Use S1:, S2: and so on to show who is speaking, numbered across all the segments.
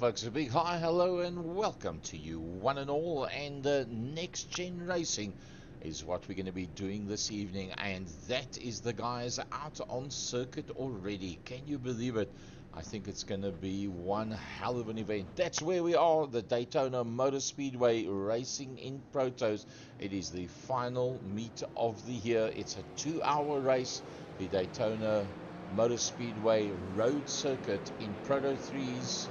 S1: folks, a big hi, hello, and welcome to you, one and all. And Next Gen Racing is what we're going to be doing this evening, and that is the guys out on circuit already. Can you believe it? I think it's going to be one hell of an event. That's where we are, the Daytona Motor Speedway Racing in Protos. It is the final meet of the year. It's a 2-hour race, the Daytona Motor Speedway Road Circuit in Proto 3s,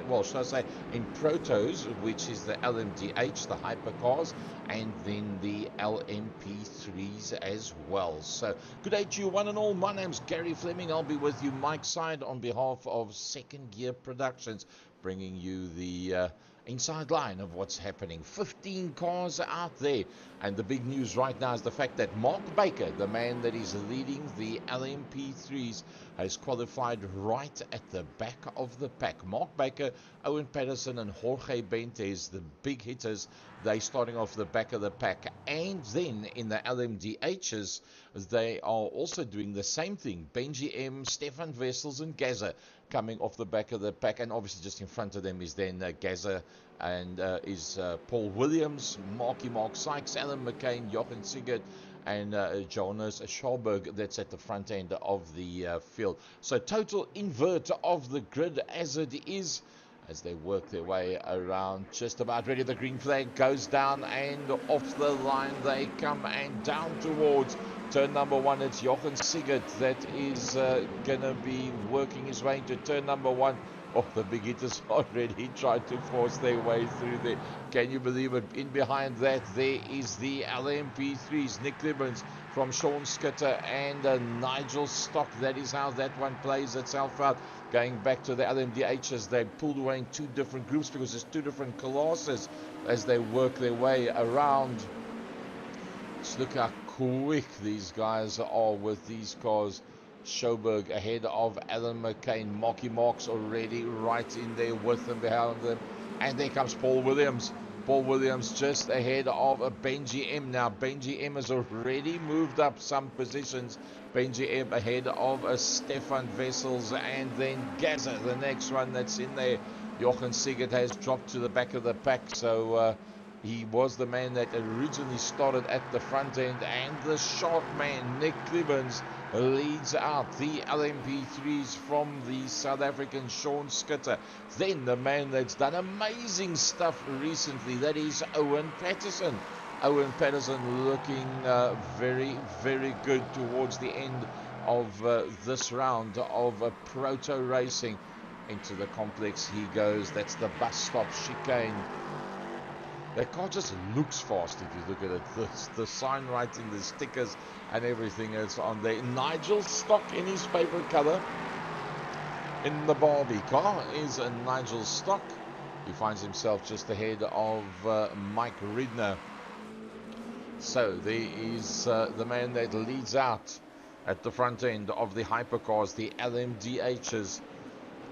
S1: well, should I say in Protos, which is the LMdH, the hypercars, and then the LMP3s as well. So, good day to you, one and all. My name's Gary Fleming. I'll be with you, Mike Side, on behalf of Second Gear Productions, bringing you the inside line of what's happening. 15 cars out there, and the big news right now is the fact that Mark Baker, the man that is leading the LMP3s, has qualified right at the back of the pack. Mark Baker, Owen Patterson and Jorge Bentes, the big hitters, they starting off the back of the pack. And then in the LMdHs, they are also doing the same thing. Benji M, Stefan Wessels and Gaza coming off the back of the pack, and obviously just in front of them is then Gaza and Paul Williams, Mark Sykes, Alan McCain, Jochen Sigurd, and Jonas Schalberg. That's at the front end of the field. So total invert of the grid as it is, as they work their way around, just about ready. The green flag goes down, and off the line they come, and down towards turn number one. It's Jochen Sigurd that is going to be working his way into turn number one. Oh, the big hitters already tried to force their way through there. Can you believe it? In behind that, there is the LMP3s. Nick Clibbons from Sean Skitter and Nigel Stock. That is how that one plays itself out. Going back to the LMdHs, they pulled away in two different groups because there's two different classes as they work their way around. Just look how quick these guys are with these cars. Schoberg ahead of Alan McCain. Mark's already right in there with them, behind them. And there comes Paul Williams. Paul Williams just ahead of Benji M. Now, Benji M has already moved up some positions. Benji M ahead of Stefan Wessels, and then Gaza, the next one that's in there. Jochen Sigurd has dropped to the back of the pack, so he was the man that originally started at the front end, and the sharp man, Nick Clibbons, leads out the LMP3s from the South African Sean Skitter. Then the man that's done amazing stuff recently, that is Owen Patterson. Owen Patterson looking very, very good towards the end of this round of proto racing. Into the complex he goes. That's the bus stop chicane. That car just looks fast if you look at it. The sign writing, the stickers and everything is on there. Nigel Stock in his favorite color in the Barbie car is a Nigel Stock. He finds himself just ahead of Mike Ridner. So there is the man that leads out at the front end of the hypercars, the LMdHs.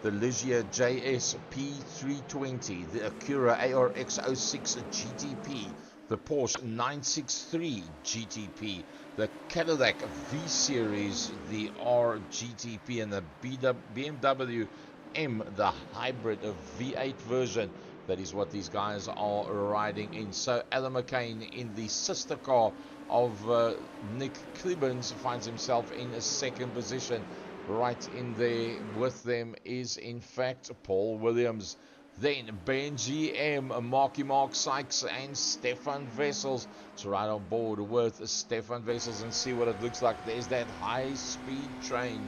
S1: The Ligia JS P320, the Acura ARX06 GTP, the Porsche 963 GTP, the Cadillac V-Series, the R GTP, and the BMW M, the hybrid V8 version. That is what these guys are riding in. So Alan McCain in the sister car of Nick Clibbons finds himself in a second position. Right in there with them is, in fact, Paul Williams. Then Benji M, Mark Sykes, and Stefan Wessels. It's right on board with Stefan Wessels, and see what it looks like. There's that high-speed train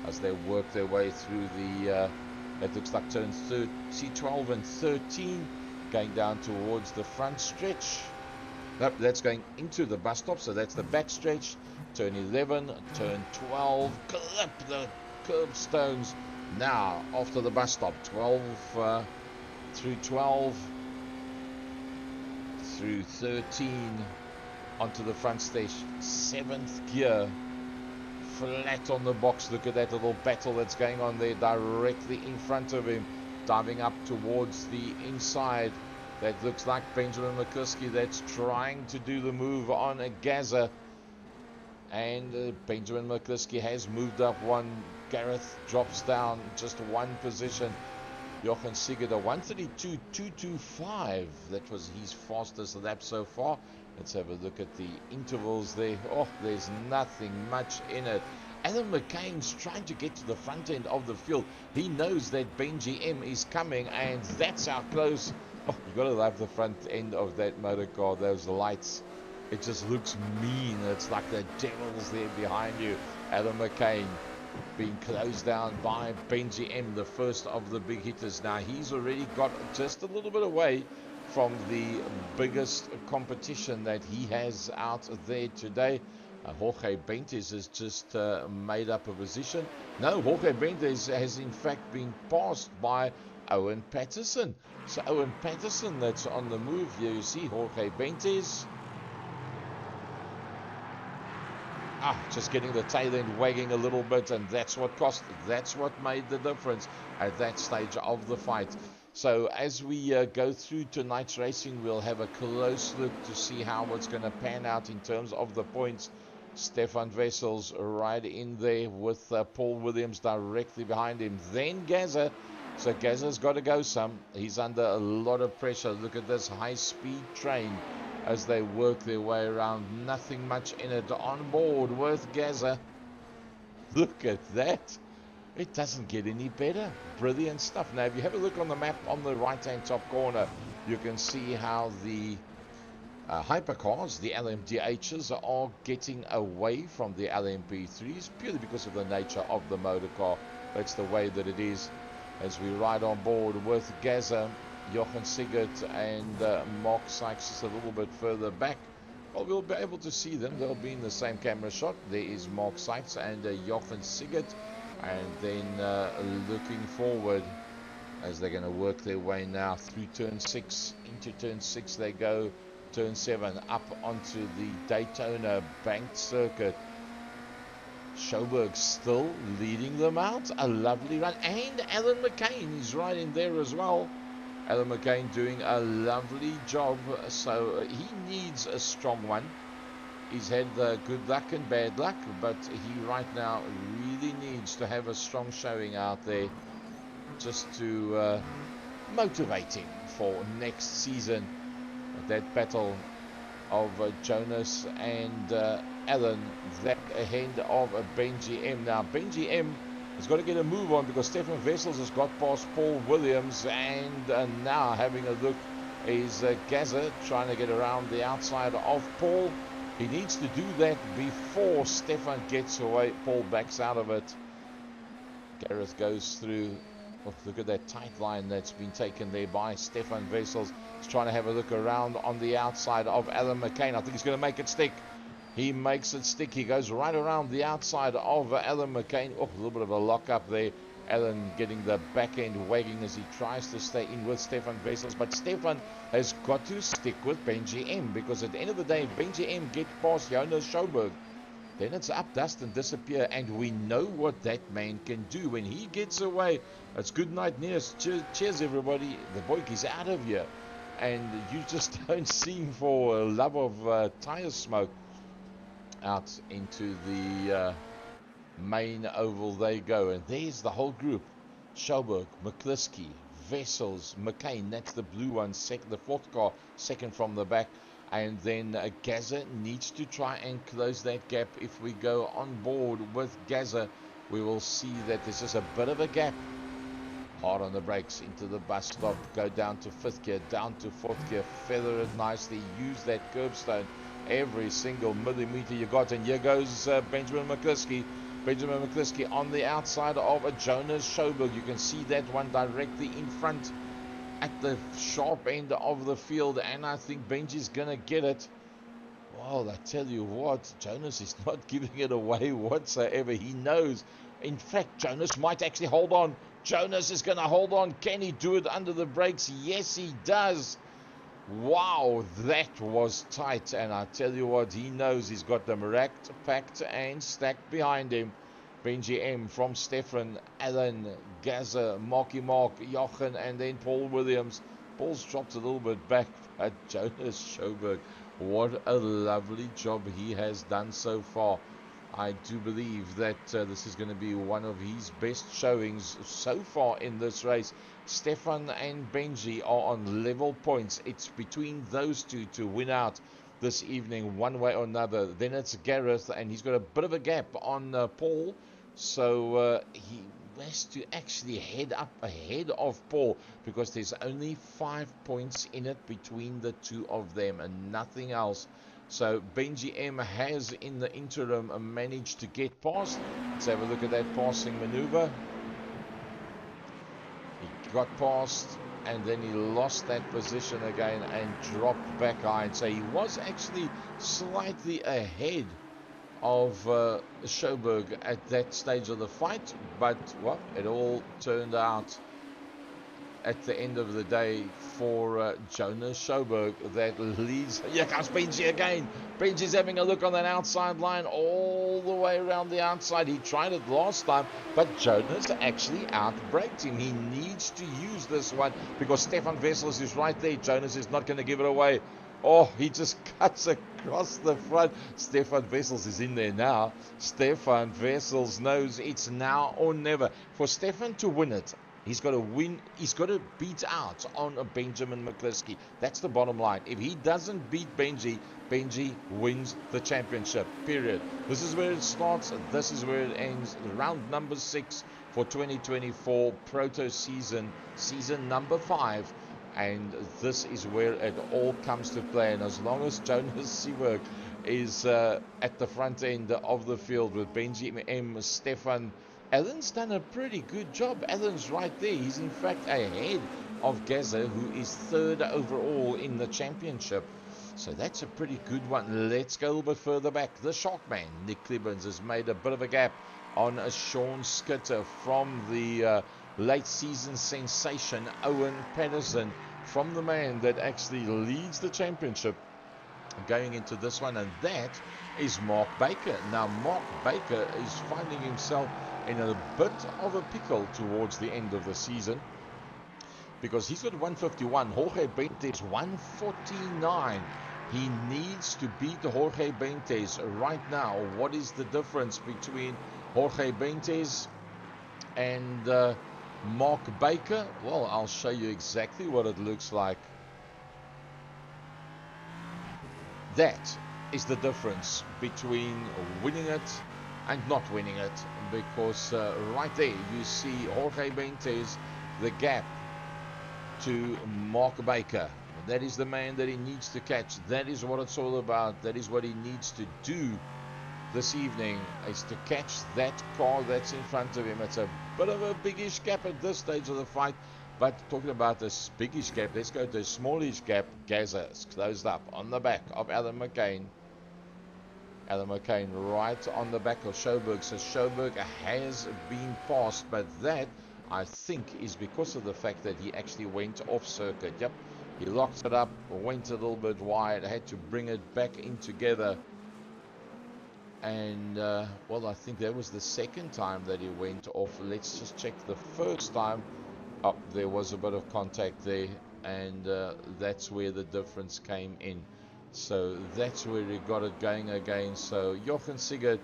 S1: as they work their way through the, it looks like turn C12 and 13, going down towards the front stretch. Nope, that's going into the bus stop, so that's the back stretch. Turn 11, turn 12, clip the curbstones. Now, after the bus stop, 12 through 12, through 13, onto the front stage, 7th gear, flat on the box. Look at that little battle that's going on there directly in front of him, diving up towards the inside. That looks like Benjamin McCluskey that's trying to do the move on a Gaza. And Benjamin McCluskey has moved up one. Gareth drops down just one position. Jochen Sigurd, a 132.225. That was his fastest lap so far. Let's have a look at the intervals there. Oh, there's nothing much in it. Alan McCain's trying to get to the front end of the field. He knows that Benji M is coming, and that's how close. Oh, you got to love the front end of that motor car. Those lights. It just looks mean. It's like the devil's there behind you. Alan McCain being closed down by Benji M, the first of the big hitters. Now he's already got just a little bit away from the biggest competition that he has out there today. Jorge Benitez has just made up a position. No, Jorge Benitez has in fact been passed by Owen Patterson. So Owen Patterson, that's on the move here. You see Jorge Benitez. Just getting the tail end wagging a little bit, and that's what cost. That's what made the difference at that stage of the fight. So as we go through tonight's racing, we'll have a close look to see how it's going to pan out in terms of the points. Stefan Wessels right in there with Paul Williams directly behind him. Then Gazza. So Gazza's got to go some. He's under a lot of pressure. Look at this high-speed train as they work their way around. Nothing much in it on board with Gazza. Look at that. It doesn't get any better. Brilliant stuff. Now, if you have a look on the map on the right-hand top corner, you can see how the hypercars, the LMdHs, are getting away from the LMP3s purely because of the nature of the motor car. That's the way that it is. As we ride on board with Gazza, Jochen Sigurd and Mark Sykes is a little bit further back. Well, we'll be able to see them. They'll be in the same camera shot. There is Mark Sykes and Jochen Sigurd. And then looking forward as they're going to work their way now through turn 6. Into turn 6 they go. Turn 7 up onto the Daytona banked circuit. Schoberg still leading them out. A lovely run. And Alan McCain is right in there as well. Alan McCain doing a lovely job. So he needs a strong one. He's had good luck and bad luck, but he right now really needs to have a strong showing out there just to motivate him for next season. That battle of Jonas and Alan, that ahead of Benji M. Now Benji M has got to get a move on because Stefan Wessels has got past Paul Williams, and now having a look is Gazza trying to get around the outside of Paul. He needs to do that before Stefan gets away. Paul backs out of it. Gareth goes through. Oh, look at that tight line that's been taken there by Stefan Wessels. He's trying to have a look around on the outside of Alan McCain. I think he's going to make it stick. He makes it stick. He goes right around the outside of Alan McCain. Oh, a little bit of a lock up there. Alan getting the back end wagging as he tries to stay in with Stefan Wessels. But Stefan has got to stick with Benji M, because at the end of the day, if Benji M gets past Jonas Schoberg, then it's up, dust and disappear. And we know what that man can do when he gets away. It's good night, Niels. Cheers, everybody. The boik is out of here. And you just don't see him for love of tire smoke. Out into the main oval they go, and there's the whole group. Schoberg, McCliskey, Wessels, McCain, that's the blue one, the fourth car, second from the back. And then Gazza needs to try and close that gap. If we go on board with Gazza, we will see that there's just a bit of a gap. Hard on the brakes into the bus stop, go down to fifth gear, down to fourth gear, feather it nicely, use that curbstone every single millimeter you got. And here goes Benjamin McCliskey. Benjamin McCliskey on the outside of Jonas Schoberg. You can see that one directly in front at the sharp end of the field, and I think Benji's gonna get it. Well, I tell you what, Jonas is not giving it away whatsoever. He knows. In fact, Jonas might actually hold on. Jonas is gonna hold on. Can he do it under the brakes? Yes, he does. Wow, that was tight, and I tell you what, he knows he's got them racked, packed and stacked behind him. Benji M from Stefan, Alan, Gazza, Marky Mark, Jochen, and then Paul Williams. Paul's dropped a little bit back at Jonas Schoberg. What a lovely job he has done so far. I do believe that this is going to be one of his best showings so far in this race. Stefan and Benji are on level points. It's between those two to win out this evening one way or another. Then it's Gareth, and he's got a bit of a gap on Paul, so he has to actually head up ahead of Paul, because there's only 5 points in it between the two of them and nothing else. So Benji M has in the interim managed to get past. Let's have a look at that passing maneuver. He got past, and then he lost that position again and dropped back high. So he was actually slightly ahead of Sjoberg at that stage of the fight, but well, it all turned out at the end of the day for Jonas Sjoberg that leads. Here comes Benji again. Benji's having a look on that outside line all the way around the outside. He tried it last time, but Jonas actually outbraked him. He needs to use this one because Stefan Wessels is right there. Jonas is not going to give it away. Oh, he just cuts across the front. Stefan Wessels is in there now. Stefan Wessels knows it's now or never. For Stefan to win it, he's got to win. He's got to beat out on a Benjamin McCliskey. That's the bottom line. If he doesn't beat Benji, Benji wins the championship, period. This is where it starts. This is where it ends. Round number 6 for 2024 Proto season number 5. And this is where it all comes to play. And as long as Jonas Sjoberg is at the front end of the field with Benji M, Stefan, Alan's done a pretty good job. Alan's right there. He's in fact ahead of Gaza, who is 3rd overall in the championship. So that's a pretty good one. Let's go a little bit further back. The Sharkman, Nick Clibbins, has made a bit of a gap on a Sean Skitter from the late season sensation Owen Patterson, from the man that actually leads the championship going into this one, and that is Mark Baker. Now Mark Baker is finding himself in a bit of a pickle towards the end of the season, because he's got 151, Jorge Benitez 149. He needs to beat Jorge Benitez right now. What is the difference between Jorge Benitez and Mark Baker? Well, I'll show you exactly what it looks like. That is the difference between winning it and not winning it, because right there you see Jorge Benitez, the gap to Mark Baker. That is the man that he needs to catch. That is what it's all about. That is what he needs to do this evening, is to catch that car that's in front of him. It's a bit of a biggish gap at this stage of the fight, but talking about this biggish gap, let's go to a smallish gap. Gaza is closed up on the back of Alan McCain. Alan McCain right on the back of Sjoberg. So Sjoberg has been passed, but that, I think, is because of the fact that he actually went off circuit. Yep, he locked it up, went a little bit wide, had to bring it back in together. And well, I think that was the second time that he went off. Let's just check the first time. Oh, there was a bit of contact there, and that's where the difference came in. So that's where he got it going again. So Jochen Sigurd,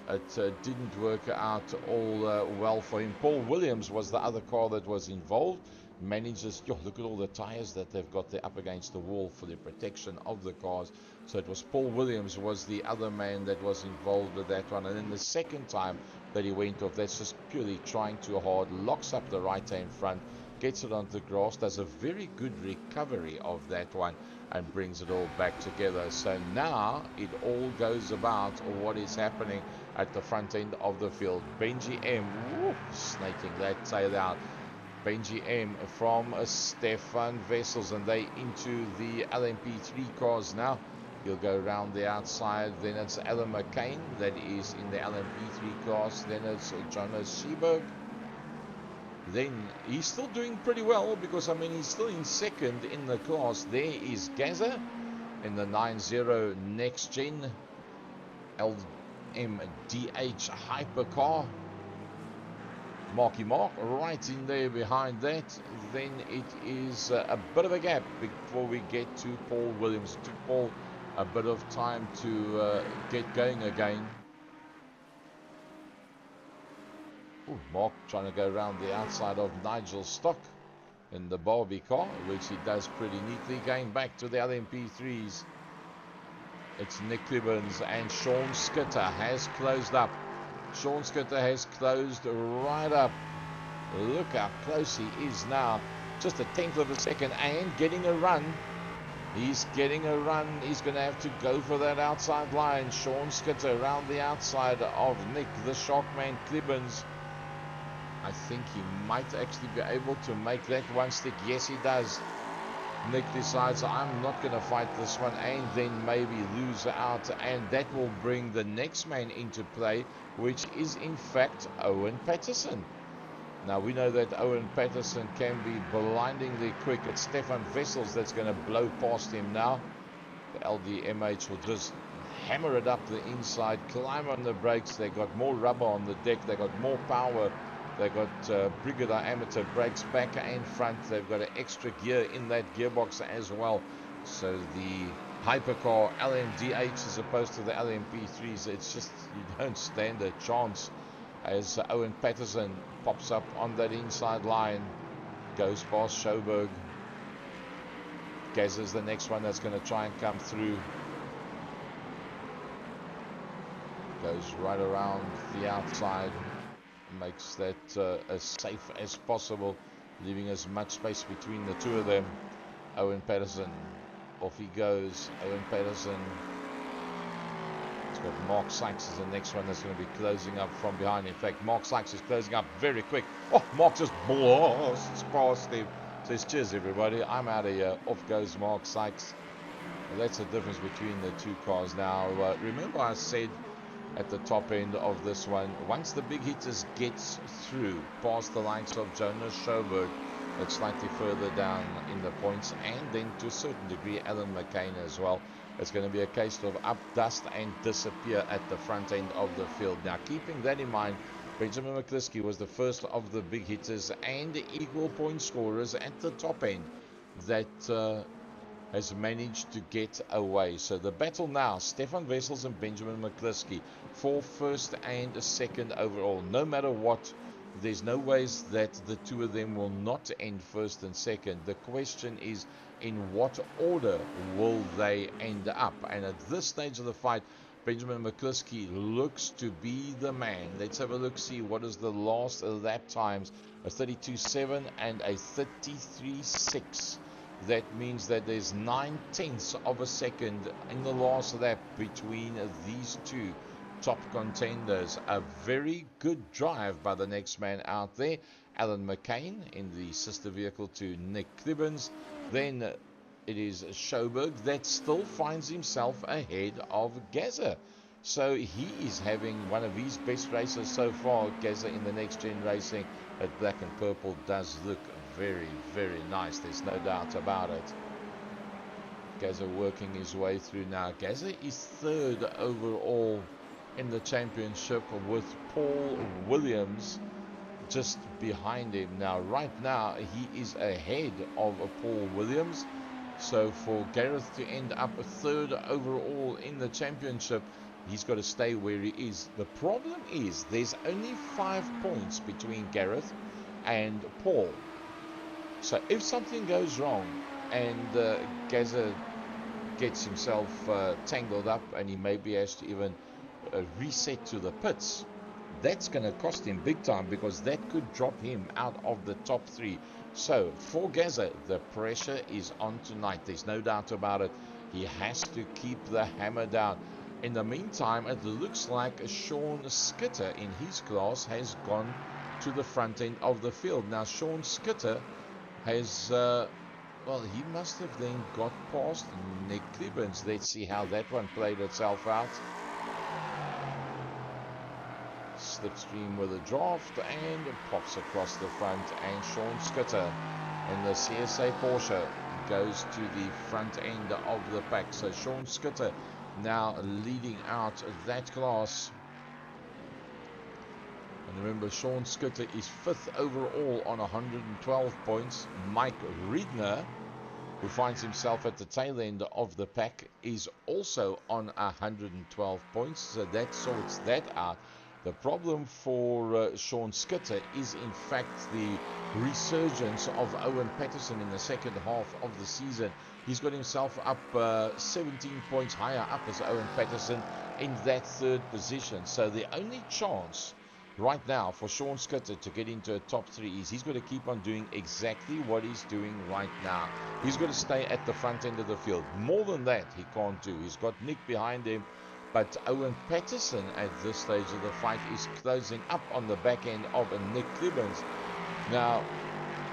S1: it didn't work out all well for him. Paul Williams was the other car that was involved. Manages, look at all the tires that they've got there up against the wall for the protection of the cars. So it was Paul Williams was the other man that was involved with that one. And then the second time that he went off, that's just purely trying too hard, locks up the right hand front, gets it onto the grass, does a very good recovery of that one, and brings it all back together. So now it all goes about what is happening at the front end of the field. Benji M, snaking that tail out. Benji M from Stefan Wessels, and they into the LMP3 cars now. He'll go around the outside. Then it's Alan McCain that is in the LMP3 class. Then it's Jonas Sjoberg. Then he's still doing pretty well, because I mean he's still in second in the class. There is Gaza in the 9-0 NXTGEN LMdH hypercar. Marky Mark right in there behind that. Then it is a bit of a gap before we get to Paul Williams. It took Paul a bit of time to get going again. Ooh, Mark trying to go around the outside of Nigel Stock in the Barbie car, which he does pretty neatly. Going back to the LMP3s, it's Nick Clibbins, and Sean Skitter has closed up. Sean Skitter has closed right up. Look how close he is now. Just a tenth of a second and getting a run. He's getting a run. He's going to have to go for that outside line. Sean Skitter around the outside of Nick, the Sharkman Clibbins. I think he might actually be able to make that one stick. Yes, he does. Nick decides, I'm not going to fight this one, and then maybe lose out, and that will bring the next man into play, which is in fact Owen Patterson. Now we know that Owen Patterson can be blindingly quick. It's Stefan Wessels that's going to blow past him now. The LMdH will just hammer it up the inside, climb on the brakes. They got more rubber on the deck, they got more power. They got bigger diameter brakes back and front. They've got an extra gear in that gearbox as well. So the hypercar LMdH as opposed to the LMP3s, it's just, you don't stand a chance. As Owen Patterson pops up on that inside line, goes past Schoberg. Gazza's the next one that's going to try and come through. Goes right around the outside. Makes that as safe as possible, leaving as much space between the two of them. Owen Patterson, off he goes. Owen Patterson. It's got Mark Sykes as the next one that's going to be closing up from behind. In fact, Mark Sykes is closing up very quick. Oh, Mark just blasts past him. Says, cheers everybody, I'm out of here. Off goes Mark Sykes. Well, that's the difference between the two cars now. Remember I said at the top end of this one, once the big hitters gets through past the likes of Jonas Schoberg, it's slightly further down in the points, and then to a certain degree Alan McCain as well, it's going to be a case of up, dust and disappear at the front end of the field. Now keeping that in mind, Benjamin McCliskey was the first of the big hitters and equal point scorers at the top end that has managed to get away. So the battle now, Stefan Wessels and Benjamin McCliskey for first and second overall. No matter what, there's no ways that the two of them will not end first and second. The question is, in what order will they end up? And at this stage of the fight, Benjamin McCliskey looks to be the man. Let's have a look, see what is the last lap times. A 32.7 and a 33.6. That means that there's 9/10 of a second in the last lap between these two top contenders. A very good drive by the next man out there, Alan McCain, in the sister vehicle to Nick Clibbins. Then it is Schoberg that still finds himself ahead of Gazza. So he is having one of his best races so far, Gazza, in the NXTGEN Racing. That black and purple does look very, very nice. There's no doubt about it. Gazza working his way through now. Gazza is third overall in the championship, with Paul Williams just behind him. Now, right now, he is ahead of Paul Williams. So for Gareth to end up third overall in the championship, he's got to stay where he is. The problem is there's only 5 points between Gareth and Paul. So if something goes wrong and Gazza gets himself tangled up, and he maybe has to even reset to the pits, that's going to cost him big time, because that could drop him out of the top 3. So for Gazza, the pressure is on tonight. There's no doubt about it. He has to keep the hammer down. In the meantime, it looks like Sean Skitter in his class has gone to the front end of the field. Now Sean Skitter has well, he must have then got past Nick Clibbins. Let's see how that one played itself out. Slipstream with a draft and pops across the front, and Sean Skitter in the CSA Porsche goes to the front end of the pack. So Sean Skitter now leading out that class. And remember, Sean Skitter is 5th overall on 112 points. Mike Riedner, who finds himself at the tail end of the pack, is also on 112 points. So that sorts that out. The problem for Sean Skitter is in fact the resurgence of Owen Paterson in the second half of the season. He's got himself up 17 points higher up as Owen Paterson in that third position. So the only chance right now for Sean Skitter to get into a top 3 is he's got to keep on doing exactly what he's doing right now. He's got to stay at the front end of the field. More than that he can't do. He's got Nick behind him, but Owen Paterson at this stage of the fight is closing up on the back end of Nick Clibbins. Now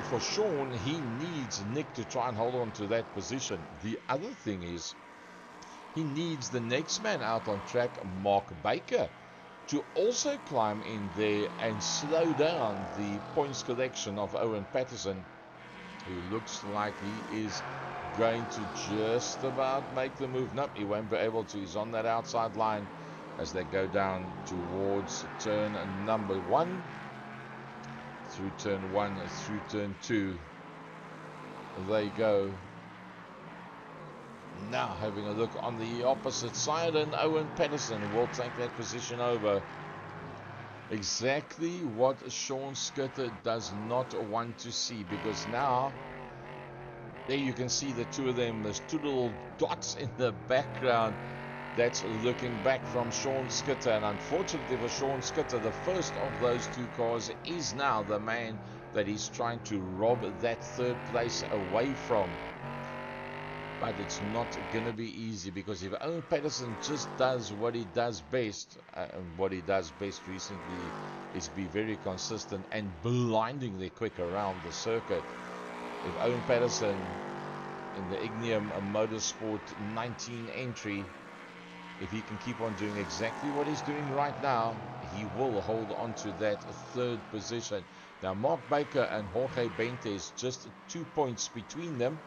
S1: for Sean, he needs Nick to try and hold on to that position. The other thing is he needs the next man out on track, Mark Baker, to also climb in there and slow down the points collection of Owen Paterson, who looks like he is going to just about make the move. Nope, he won't be able to. He's on that outside line as they go down towards turn number 1, through turn 1, through turn 2. They go. Now having a look on the opposite side, and Owen Paterson will take that position over. Exactly what Sean Skitter does not want to see, because now there you can see the two of them. There's two little dots in the background. That's looking back from Sean Skitter, and unfortunately for Sean Skitter, the first of those two cars is now the man that he's trying to rob that third place away from. But it's not going to be easy, because if Owen Paterson just does what he does best, what he does best recently is be very consistent and blindingly quick around the circuit. If Owen Paterson in the Ignium Motorsport 19 entry, if he can keep on doing exactly what he's doing right now, he will hold on to that third position. Now Mark Baker and Jorge Benitez, just 2 points between them.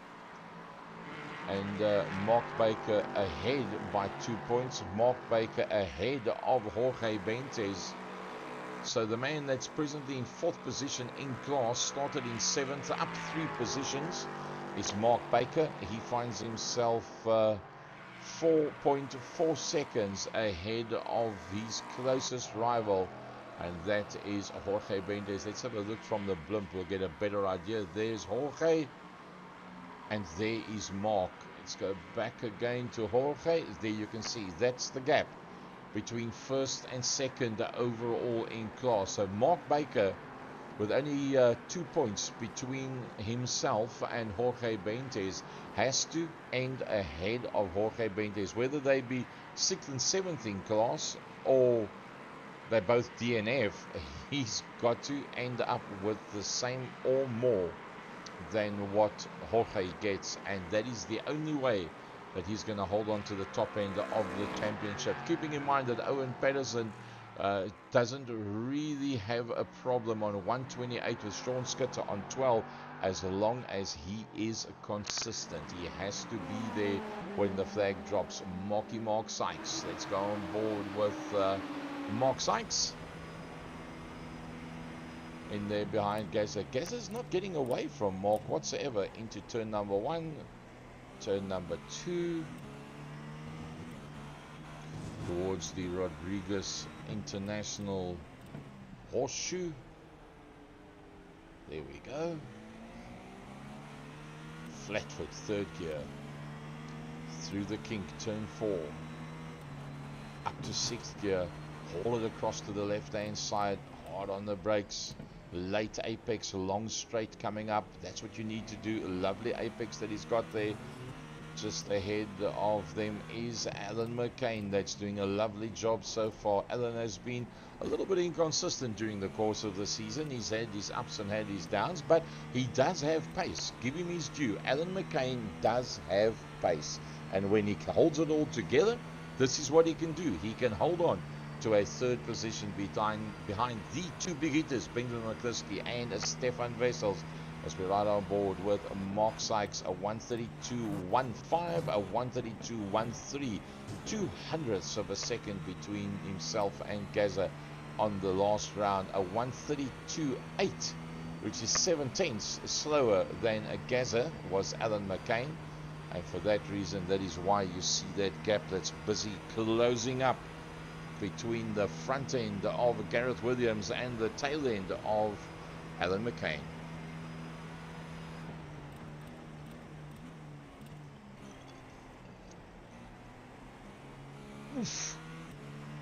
S1: And Mark Baker ahead by 2 points. Mark Baker ahead of Jorge Benitez. So the man that's presently in 4th position in class, started in 7th, up 3 positions, is Mark Baker. He finds himself 4.4 seconds ahead of his closest rival, and that is Jorge Benitez. Let's have a look from the blimp. We'll get a better idea. There's Jorge. And there is Mark. Let's go back again to Jorge. There you can see that's the gap between 1st and 2nd overall in class. So Mark Baker, with only 2 points between himself and Jorge Benitez, has to end ahead of Jorge Benitez. Whether they be 6th and 7th in class or they're both DNF, he's got to end up with the same or more than what Jorge gets, and that is the only way that he's going to hold on to the top end of the championship. Keeping in mind that Owen Paterson doesn't really have a problem on 128 with Sean Skitter on 12, as long as he is consistent. He has to be there when the flag drops. Mark Sykes. Let's go on board with Mark Sykes in there behind Gaza. Gaza's not getting away from Mark whatsoever into turn number 1, turn number 2, towards the Rodriguez International Horseshoe. There we go. Flatfoot, 3rd gear, through the kink, turn 4, up to 6th gear, haul it across to the left hand side, hard on the brakes. Late apex, long straight coming up. That's what you need to do. A lovely apex that he's got there. Just ahead of them is Alan McCain. That's doing a lovely job so far. Alan has been a little bit inconsistent during the course of the season. He's had his ups and had his downs, but he does have pace. Give him his due. Alan McCain does have pace, and when he holds it all together, this is what he can do. He can hold on to a 3rd position behind the two big hitters, Benjamin McCliskey and Stefan Wessels, as we ride on board with Mark Sykes, a 132.15, a 132.13, 200ths of a second between himself and Gaza on the last round, a 132.8, which is 7/10 slower than Gaza was Alan McCain, and for that reason, that is why you see that gap that's busy closing up between the front end of Gareth Williams and the tail end of Alan McCain. Oof.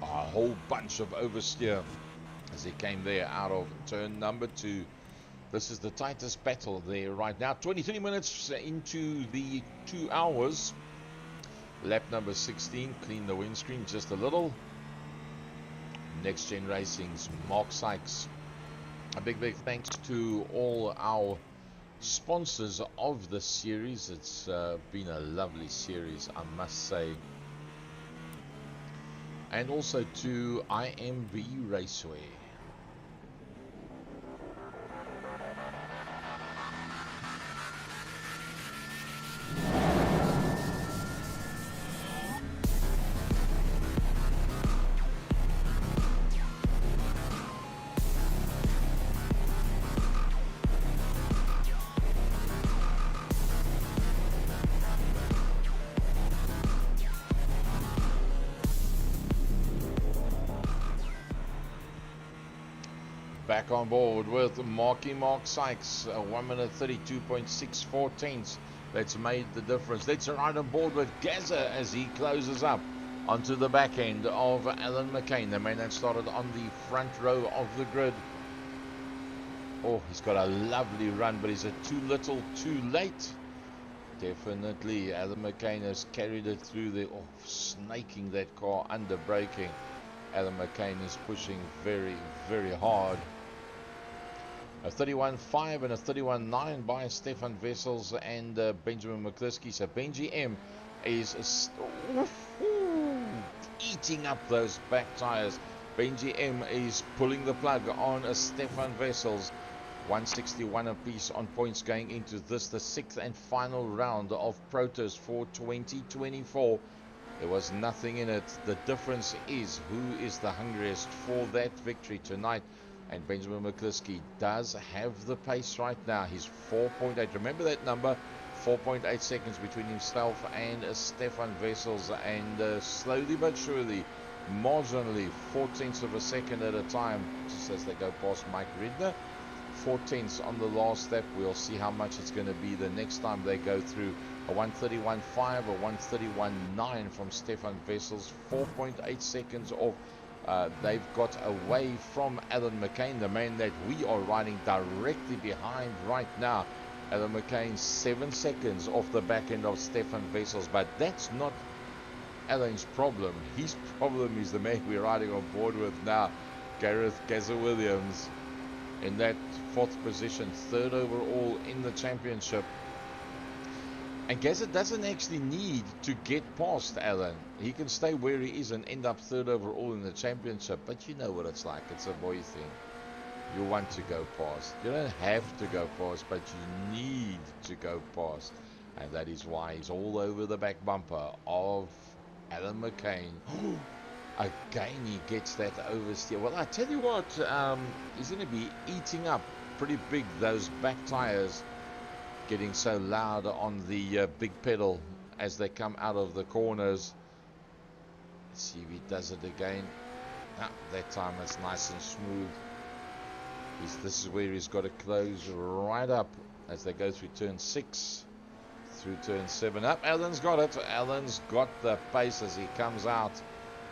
S1: A whole bunch of oversteer as he came there out of turn number 2. This is the tightest battle there right now. 23 minutes into the 2 hours. Lap number 16. Clean the windscreen just a little. Next Gen Racing's Mark Sykes. A big thanks to all our sponsors of the series. It's been a lovely series, I must say. And also to IMB Raceway. Back on board with Mark Sykes, 1 minute 32.64 tenths. That's made the difference. Let's ride on board with Gaza as he closes up onto the back end of Alan McCain, the man that started on the front row of the grid. Oh, he's got a lovely run, but is it too little, too late? Definitely, Alan McCain has carried it through there, snaking that car, under braking. Alan McCain is pushing very hard. A 31.5 and a 31.9 by Stefan Wessels and Benjamin McCliskey. So Benji M is eating up those back tires. Benji M is pulling the plug on a Stefan Wessels. 161 apiece on points going into this, the 6th and final round of Protos for 2024. There was nothing in it. The difference is who is the hungriest for that victory tonight. And Benjamin McCliskey does have the pace right now. He's 4.8. Remember that number? 4.8 seconds between himself and Stefan Wessels. And slowly but surely, marginally, 4/10 of a second at a time, just as they go past Mike Ridner. 4/10 on the last step. We'll see how much it's going to be the next time they go through. A 131.5, a 131.9 from Stefan Wessels. 4.8 seconds off. They've got away from Alan McCain, the man that we are riding directly behind right now. Alan McCain 7 seconds off the back end of Stefan Wessels, but that's not Alan's problem. His problem is the man we're riding on board with now, Gareth Gaza Williams, in that 4th position, 3rd overall in the championship. And Gaza doesn't actually need to get past Alan. He can stay where he is and end up 3rd overall in the championship. But you know what it's like. It's a boy thing. You want to go past. You don't have to go past, but you need to go past. And that is why he's all over the back bumper of Alan McCain. Again, he gets that oversteer. Well, I tell you what, he's going to be eating up pretty big those back tires. Getting so loud on the big pedal as they come out of the corners. Let's see if he does it again. That time it's nice and smooth. This is where he's got to close right up as they go through turn 6, through turn 7. Alan's got it. Alan's got the pace as he comes out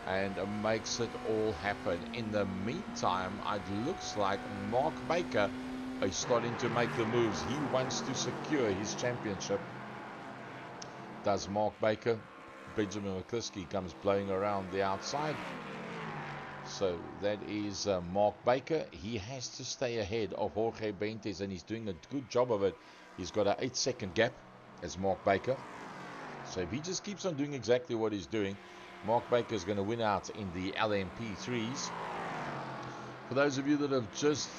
S1: and makes it all happen. In the meantime, it looks like Mark Baker is starting to make the moves. He wants to secure his championship. Does Mark Baker. Benjamin McCliskey comes blowing around the outside. So that is Mark Baker. He has to stay ahead of Jorge Bentes, and he's doing a good job of it. He's got an 8-second gap as Mark Baker. So if he just keeps on doing exactly what he's doing, Mark Baker is going to win out in the LMP3s. For those of you that have just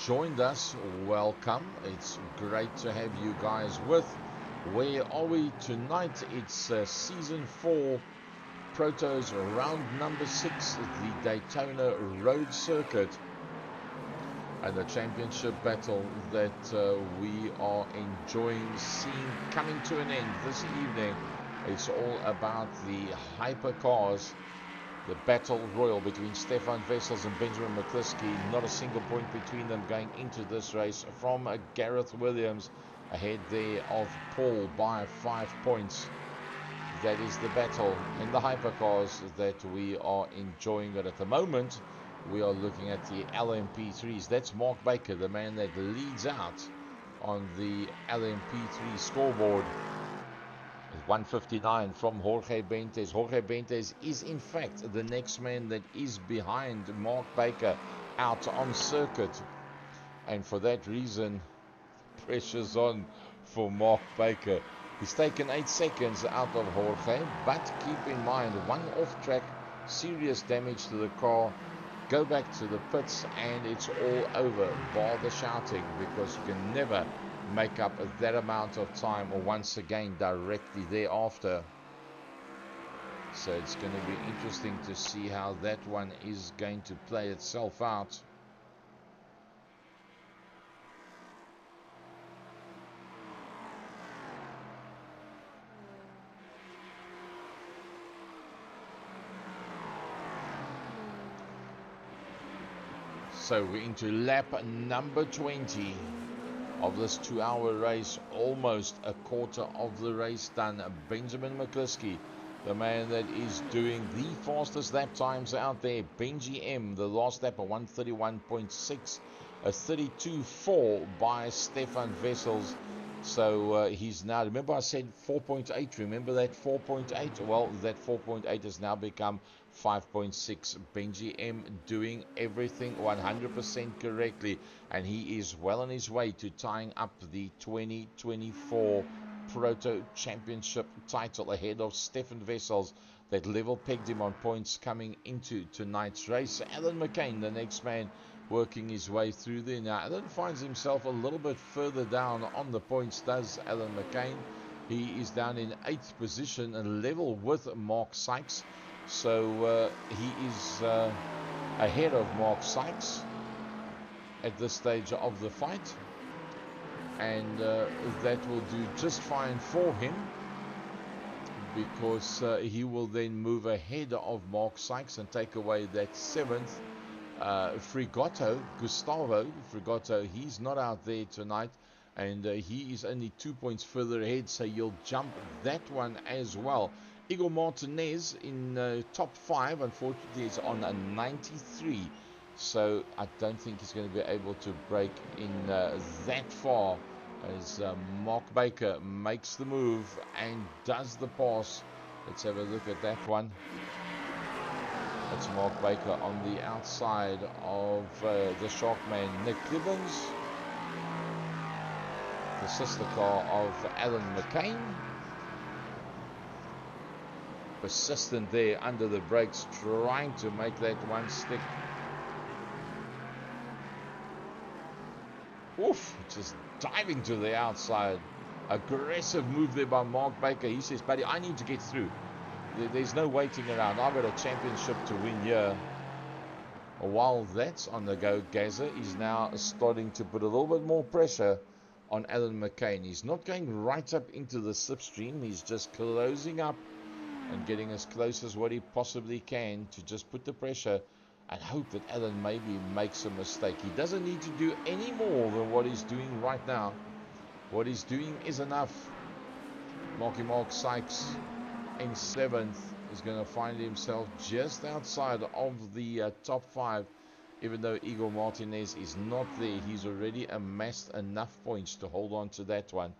S1: joined us, welcome. It's great to have you guys with. Where are we tonight? It's Season 4, Protos round number 6, the Daytona Road circuit. And the championship battle that we are enjoying seeing coming to an end this evening. It's all about the hypercars The battle royal between Stefan Wessels and Benjamin McCliskey. Not a single point between them going into this race from Gareth Williams. Ahead there of Paul by 5 points. That is the battle in the hypercars that we are enjoying. But at the moment, we are looking at the LMP3s. That's Mark Baker, the man that leads out on the LMP3 scoreboard. 159 from Jorge Bentes. Jorge Bentes is in fact the next man that is behind Mark Baker out on circuit. And for that reason, pressure's on for Mark Baker. He's taken 8 seconds out of Jorge, but keep in mind, one off track, serious damage to the car. Go back to the pits and it's all over. Bar the shouting, because you can never make up that amount of time or once again directly thereafter. So it's going to be interesting to see how that one is going to play itself out. So we're into lap number 20 of this 2-hour race. Almost a quarter of the race done. Benjamin McCliskey, the man that is doing the fastest lap times out there. Benji M, the last lap of 131.6, a 32.4 by Stefan Wessels. So he's now, remember I said 4.8, remember that 4.8? Well, that 4.8 has now become 5.6. Benji M doing everything 100% correctly, and he is well on his way to tying up the 2024 Proto Championship title ahead of Stefan Wessels. That level pegged him on points coming into tonight's race. Alan McCain, the next man, working his way through there. Now Alan finds himself a little bit further down on the points, does Alan McCain. He is down in 8th position and level with Mark Sykes. So he is ahead of Mark Sykes at this stage of the fight, and that will do just fine for him, because he will then move ahead of Mark Sykes and take away that 7th. Frigoto, Gustavo Frigoto, he's not out there tonight, and he is only 2 points further ahead, so you'll jump that one as well. Igor Martinez in top 5, unfortunately, is on a 93, so I don't think he's going to be able to break in that far, as Mark Baker makes the move and does the pass. Let's have a look at that one. That's Mark Baker on the outside of the Sharkman Nick Gibbons, the sister car of Alan McCain. Persistent there under the brakes, trying to make that one stick. Oof, just diving to the outside. Aggressive move there by Mark Baker. He says, buddy, I need to get through. There's no waiting around. I've got a championship to win here. While that's on the go, Gaza is now starting to put a little bit more pressure on Alan McCain. He's not going right up into the slipstream. He's just closing up and getting as close as what he possibly can to just put the pressure and hope that Alan maybe makes a mistake. He doesn't need to do any more than what he's doing right now. What he's doing is enough. Mark Sykes in 7th is going to find himself just outside of the top 5, even though Igor Martinez is not there. He's already amassed enough points to hold on to that one.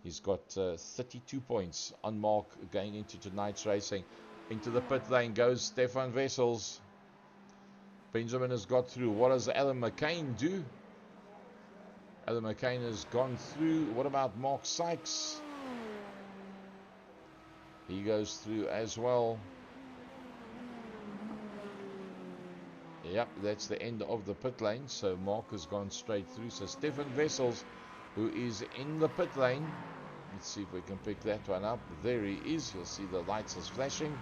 S1: He's got 32 points on Mark going into tonight's racing. Into the pit lane goes Stefan Wessels. Benjamin has got through. What does Alan McCain do? Alan McCain has gone through. What about Mark Sykes? He goes through as well. Yep, that's the end of the pit lane. So Mark has gone straight through. So Stefan Wessels, who is in the pit lane. Let's see if we can pick that one up. There he is. You'll see the lights is flashing.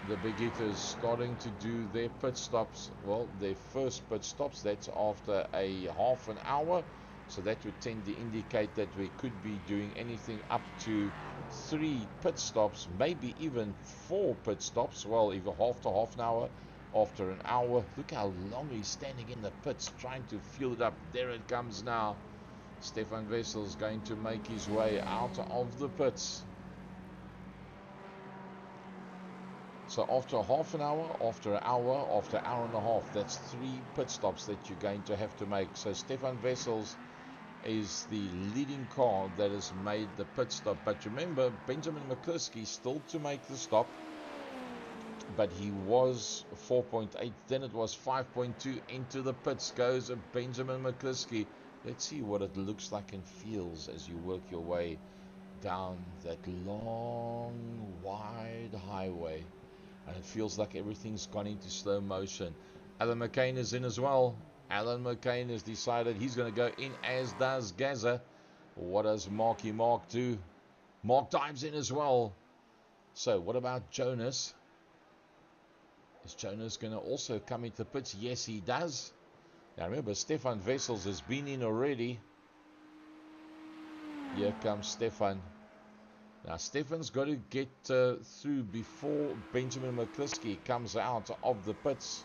S1: The big hitters starting to do their pit stops. Well, their first pit stops. That's after a half an hour. So that would tend to indicate that we could be doing anything up to 3 pit stops, maybe even 4 pit stops. Well, even half an hour, after an hour. Look how long he's standing in the pits trying to fuel it up. There it comes now. Stefan Wessel's going to make his way out of the pits. So after half an hour, after an hour, after an hour and a half, that's 3 pit stops that you're going to have to make. So Stefan Wessels is the leading car that has made the pit stop. But remember, Benjamin McCluskey still to make the stop. But he was 4.8, then it was 5.2. Into the pits goes Benjamin McCluskey. Let's see what it looks like and feels as you work your way down that long, wide highway. And it feels like everything's gone into slow motion. Alan McCain is in as well. Alan McCain has decided he's going to go in, as does Gaza. What does Mark do? Mark dives in as well. So what about Jonas? Is Jonas going to also come into the pits? Yes, he does. Now remember, Stefan Wessels has been in already. Here comes Stefan. Now Stefan's got to get through before Benjamin McCluskey comes out of the pits.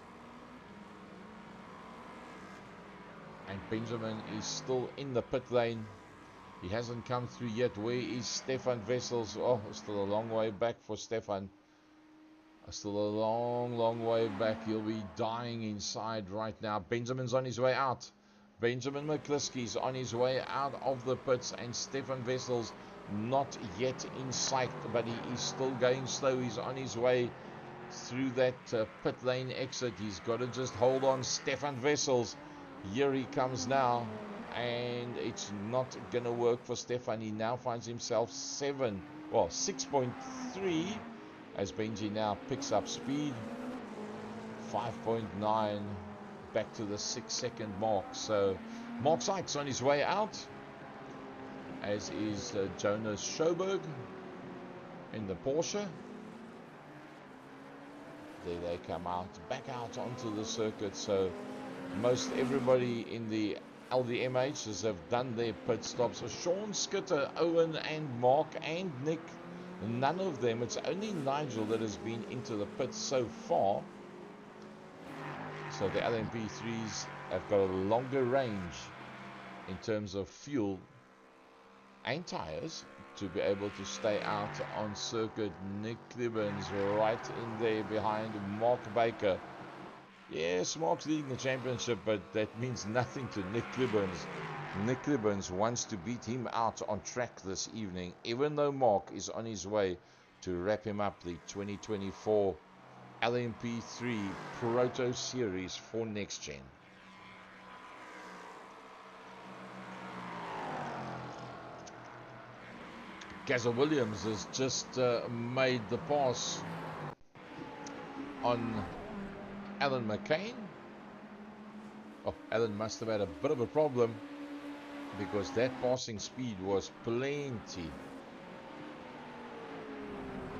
S1: And Benjamin is still in the pit lane. He hasn't come through yet. Where is Stefan Wessels? Oh, still a long way back for Stefan. Still a long way back. He'll be dying inside right now. Benjamin's on his way out. Benjamin McCluskey's on his way out of the pits, and Stefan Wessels not yet in sight, but he is still going slow. He's on his way through that pit lane exit. He's got to just hold on. Stefan Wessels, here he comes now, and it's not going to work for Stefan. He now finds himself 6.3. As Benji now picks up speed. 5.9, back to the 6-second mark. So Mark Sykes on his way out, as is Jonas Schoberg in the Porsche. There they come out, back out onto the circuit. So most everybody in the LMdHs have done their pit stops. So Sean Skitter, Owen and Mark and Nick, none of them. It's only Nigel that has been into the pits so far. So the LMP3s have got a longer range in terms of fuel and tires to be able to stay out on circuit. Nick Clibbons right in there behind Mark Baker. Yes, Mark's leading the championship, but that means nothing to Nick Clibbons. Nick Clibbons wants to beat him out on track this evening, even though Mark is on his way to wrap him up the 2024 LMP3 Proto Series for NXTGEN. Gaza Williams has just made the pass on Alan McCain. Oh, Alan must have had a bit of a problem, because that passing speed was plenty.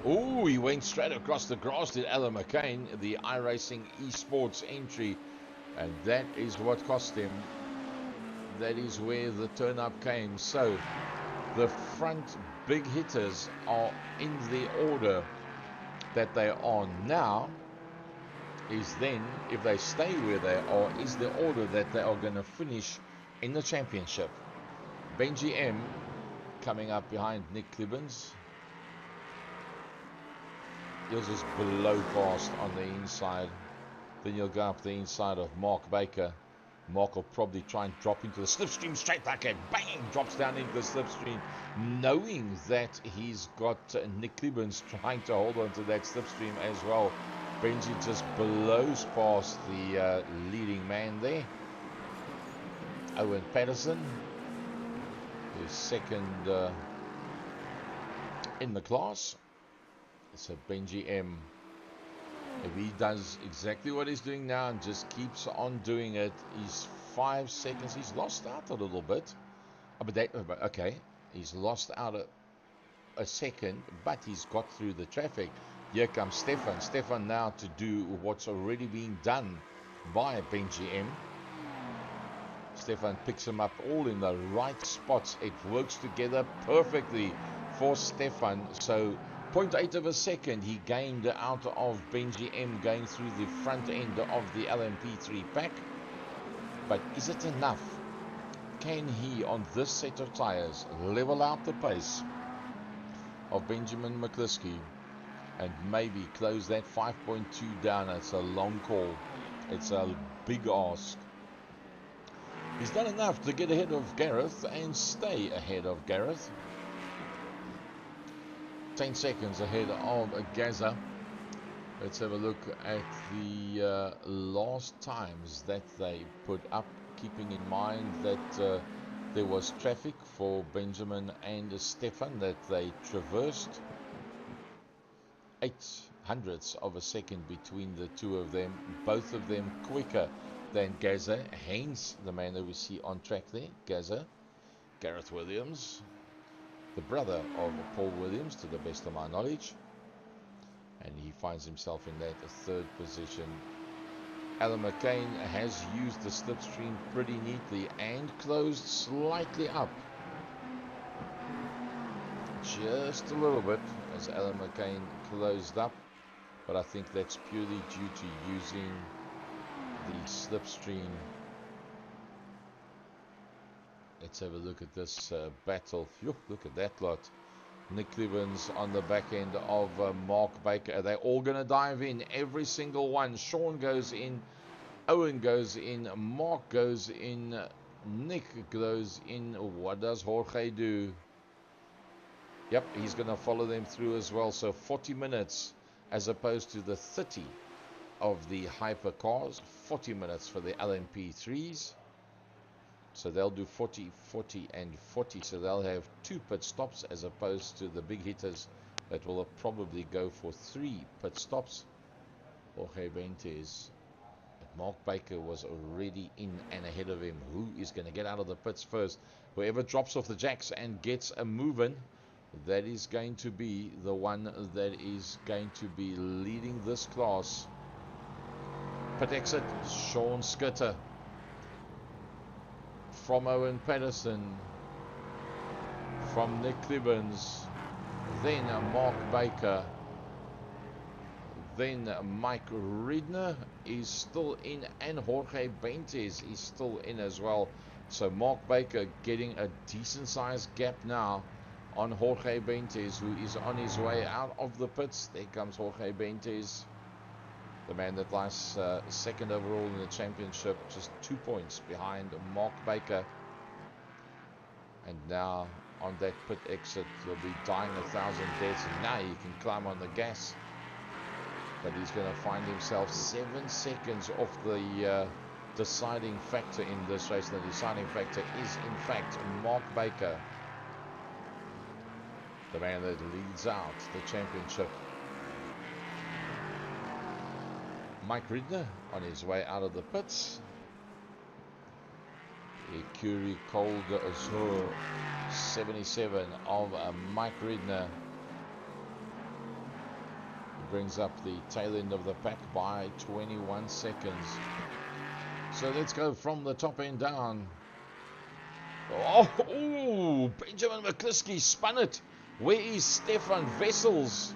S1: Oh, he went straight across the grass, did Alan McCain, the iRacing esports entry, and that is what cost him. That is where the turn-up came. So the front big hitters are in the order that they are now. Is then, if they stay where they are, is the order that they are going to finish in the championship. Benji M coming up behind Nick Clibbons. He'll just blow past on the inside. Then you'll go up the inside of Mark Baker. Mark will probably try and drop into the slipstream straight like a bang, drops down into the slipstream, knowing that he's got Nick Clibbons trying to hold on to that slipstream as well. Benji just blows past the leading man there. Owen Patterson, who's second in the class. So Benji M, if he does exactly what he's doing now and just keeps on doing it, he's 5 seconds. He's lost out a little bit. Okay, he's lost out a second, but he's got through the traffic. Here comes Stefan. Stefan now to do what's already being done by Benji M. Stefan picks him up all in the right spots. It works together perfectly for Stefan. So 0.8 of a second he gained out of Benji M going through the front end of the LMP3 pack. But is it enough? Can he, on this set of tires, level out the pace of Benjamin McCluskey and maybe close that 5.2 down? It's a long call. It's a big ask. He's done enough to get ahead of Gareth and stay ahead of Gareth. 10 seconds ahead of Gaza. Let's have a look at the last times that they put up, keeping in mind that there was traffic for Benjamin and Stefan that they traversed. 0.08 of a second between the two of them, both of them quicker than Gaza, hence the man that we see on track there, Gaza, Gareth Williams, the brother of Paul Williams to the best of my knowledge, and he finds himself in that third position. Alan McCain has used the slipstream pretty neatly and closed slightly up, just a little bit as Alan McCain closed up, but I think that's purely due to using the slipstream. Let's have a look at this battle. Phew, look at that lot. Nick Clevens on the back end of Mark Baker. They're all going to dive in, every single one. Sean goes in, Owen goes in, Mark goes in, Nick goes in. What does Jorge do? Yep, he's going to follow them through as well. So 40 minutes as opposed to the 30 of the hypercars. 40 minutes for the LMP3s. So they'll do 40, 40 and 40. So they'll have 2 pit stops as opposed to the big hitters that will probably go for 3 pit stops. Jorge Benitez. But Mark Baker was already in and ahead of him. Who is going to get out of the pits first? Whoever drops off the jacks and gets a moving, that is going to be the one that is going to be leading this class. Pit exit, Sean Skitter. From Owen Patterson, from Nick Clevens, then Mark Baker, then Mike Redner is still in, and Jorge Benitez is still in as well. So Mark Baker getting a decent sized gap now on Jorge Benitez, who is on his way out of the pits. There comes Jorge Benitez, the man that lies second overall in the championship, just 2 points behind Mark Baker. And now on that pit exit, he'll be dying 1,000 deaths. And now he can climb on the gas. But he's going to find himself 7 seconds off the deciding factor in this race. The deciding factor is, in fact, Mark Baker, the man that leads out the championship. Mike Redner on his way out of the pits. Curie Cold Azure 77 of Mike Redner brings up the tail end of the pack by 21 seconds. So let's go from the top end down. Oh, Benjamin McCluskey spun it. Where is Stefan Wessels?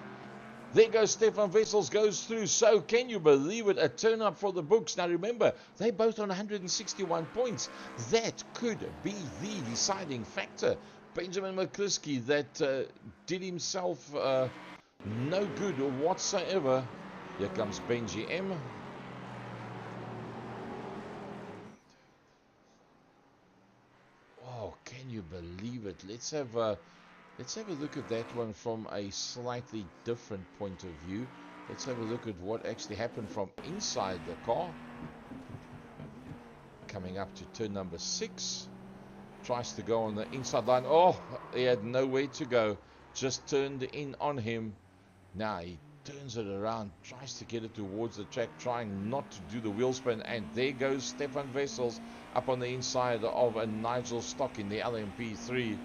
S1: There goes Stefan Wessels, goes through. So can you believe it? A turn up for the books. Now remember, they both on 161 points. That could be the deciding factor. Benjamin McCluskey that did himself no good whatsoever. Here comes Benji M. Oh, can you believe it? Let's have a look at that one from a slightly different point of view. Let's have a look at what actually happened from inside the car. Coming up to turn number 6. Tries to go on the inside line. Oh, he had nowhere to go. Just turned in on him. Now he turns it around, tries to get it towards the track, trying not to do the wheel spin. And there goes Stefan Wessels up on the inside of a Nigel Stock in the LMP3.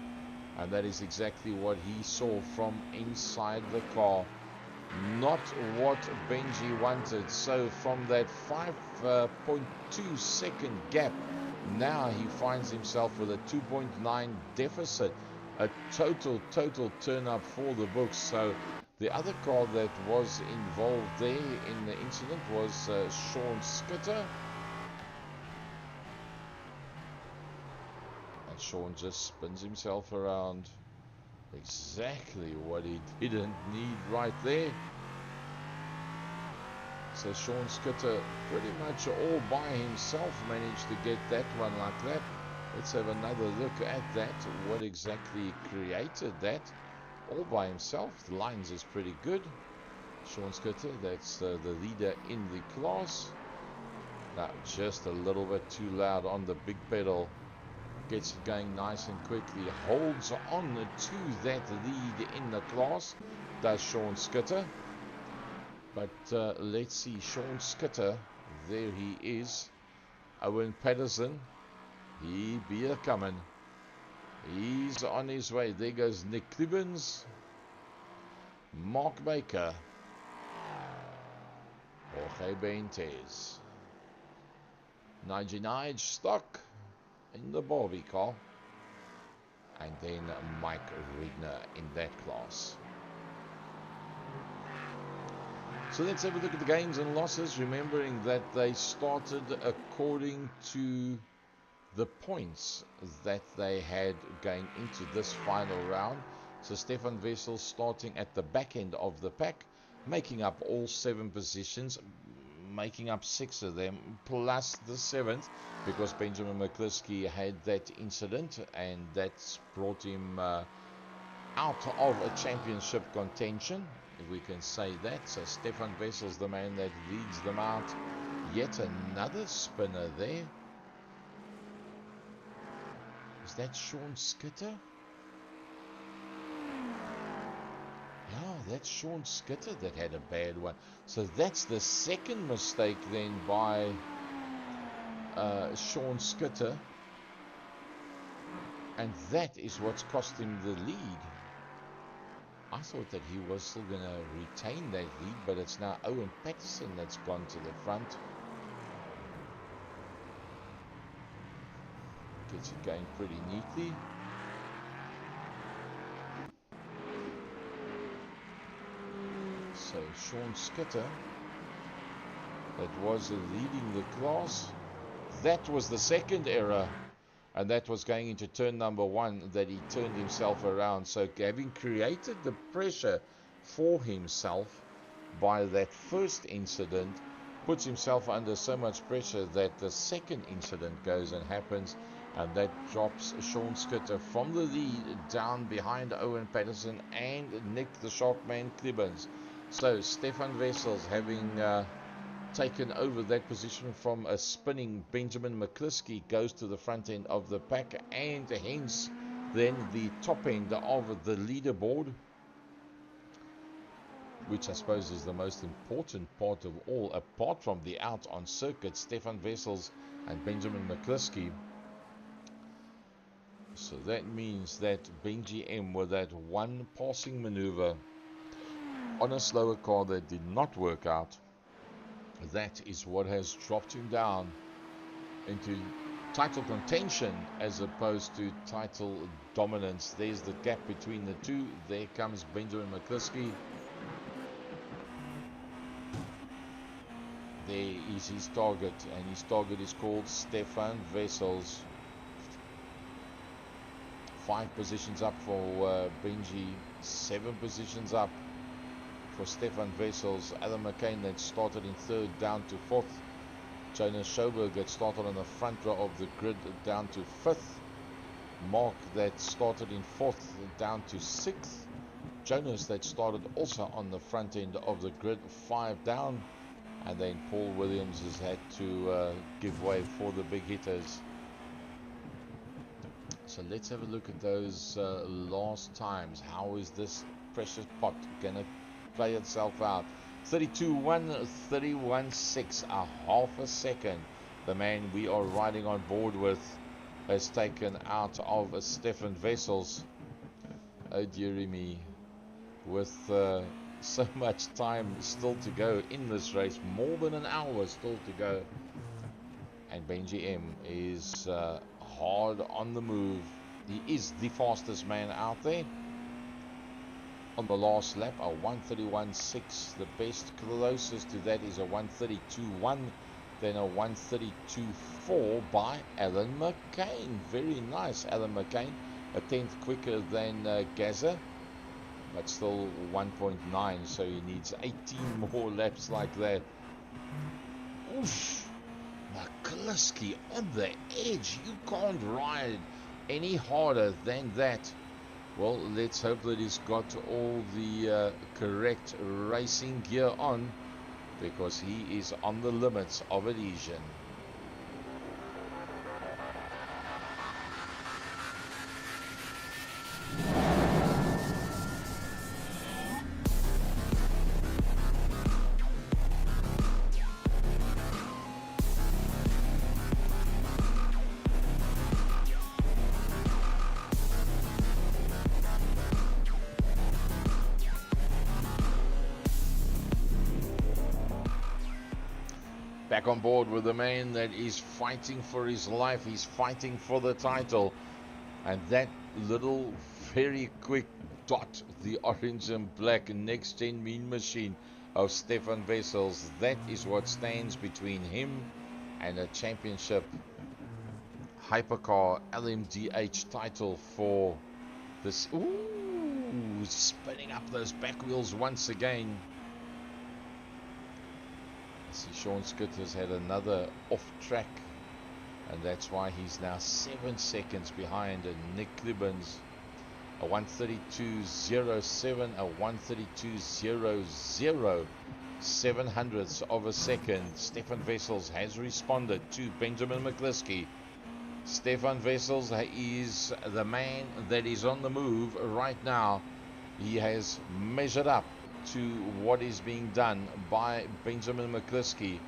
S1: And that is exactly what he saw from inside the car. Not what Benji wanted. So from that 5.2 second gap, now he finds himself with a 2.9 deficit. a total turn up for the books. So the other car that was involved there in the incident was Sean Skitter. And Sean just spins himself around. Exactly what he didn't need right there. So Sean Skitter pretty much all by himself managed to get that one like that. Let's have another look at that. What exactly created that? All by himself. The lines is pretty good. Sean Skitter, that's the leader in the class. Now just a little bit too loud on the big pedal. Gets it going nice and quickly. Holds on to that lead in the class. Does Sean Skitter. But let's see. Sean Skitter. There he is. Owen Patterson. He be a coming. He's on his way. There goes Nick Clibbins. Mark Baker. Jorge Benitez. NXTGEN stock in the Barbie car. And then Mike Regner in that class. So let's have a look at the gains and losses, remembering that they started according to the points that they had going into this final round. So Stefan Wessels starting at the back end of the pack, making up all 7 positions, making up 6 of them, plus the 7th, because Benjamin McCliskey had that incident, and that's brought him out of a championship contention, if we can say that. So Stefan Wessels, the man that leads them out. Yet another spinner there. Is that Sean Skitter? Yeah, that's Sean Skitter that had a bad one. So that's the second mistake then by Sean Skitter. And that is what's cost him the lead. I thought that he was still going to retain that lead, but it's now Owen Patterson that's gone to the front. Gets it going pretty neatly. So Sean Skitter, that was leading the class. That was the second error, and that was going into turn number 1 that he turned himself around. So having created the pressure for himself by that first incident, puts himself under so much pressure that the second incident goes and happens, and that drops Sean Skitter from the lead down behind Owen Patterson and Nick the Sharkman Clibbins. So Stefan Wessels, having taken over that position from a spinning Benjamin McCliskey, goes to the front end of the pack, and hence then the top end of the leaderboard, which I suppose is the most important part of all, apart from the out on circuit, Stefan Wessels and Benjamin McCliskey. So that means that Benji M, with that one passing maneuver on a slower car that did not work out, that is what has dropped him down into title contention as opposed to title dominance. There's the gap between the two. There comes Benjamin McCliskey. There is his target, and his target is called Stefan Wessels. 5 positions up for Benji, 7 positions up for Stefan Wessels. Alan McCain that started in 3rd down to 4th. Jonas Schoberg that started on the front row of the grid down to 5th. Mark that started in 4th down to 6th. Jonas that started also on the front end of the grid, 5 down. And then Paul Williams has had to give way for the big hitters. So let's have a look at those last times. How is this precious pot going to play itself out? 32.1, 31.6, a half a second. The man we are riding on board with has taken out of Stefan Wessels. Oh dearie me. With so much time still to go in this race, more than an hour still to go. And Benji M is hard on the move. He is the fastest man out there. On the last lap, a 1:31.6. The best closest to that is a 1:32.1. Then a 1:32.4 by Alan McCain. Very nice, Alan McCain. A tenth quicker than Gaza, but still 1.9. So he needs 18 more laps like that. Oof. McCluskey on the edge. You can't ride any harder than that. Well, let's hope that he's got all the correct racing gear on, because he is on the limits of adhesion. Back on board with the man that is fighting for his life. He's fighting for the title. And that little very quick dot, the orange and black next gen mean machine of Stefan Wessels, that is what stands between him and a championship hypercar LMdH title for this. Ooh, spinning up those back wheels once again. See, Sean Skutt has had another off track, and that's why he's now 7 seconds behind Nick Klibbens. A 1:32.07, a 1:32.00, 700ths of a second. Stefan Wessels has responded to Benjamin McCluskey. Stefan Wessels is the man that is on the move right now. He has measured up to what is being done by Benjamin McCluskey.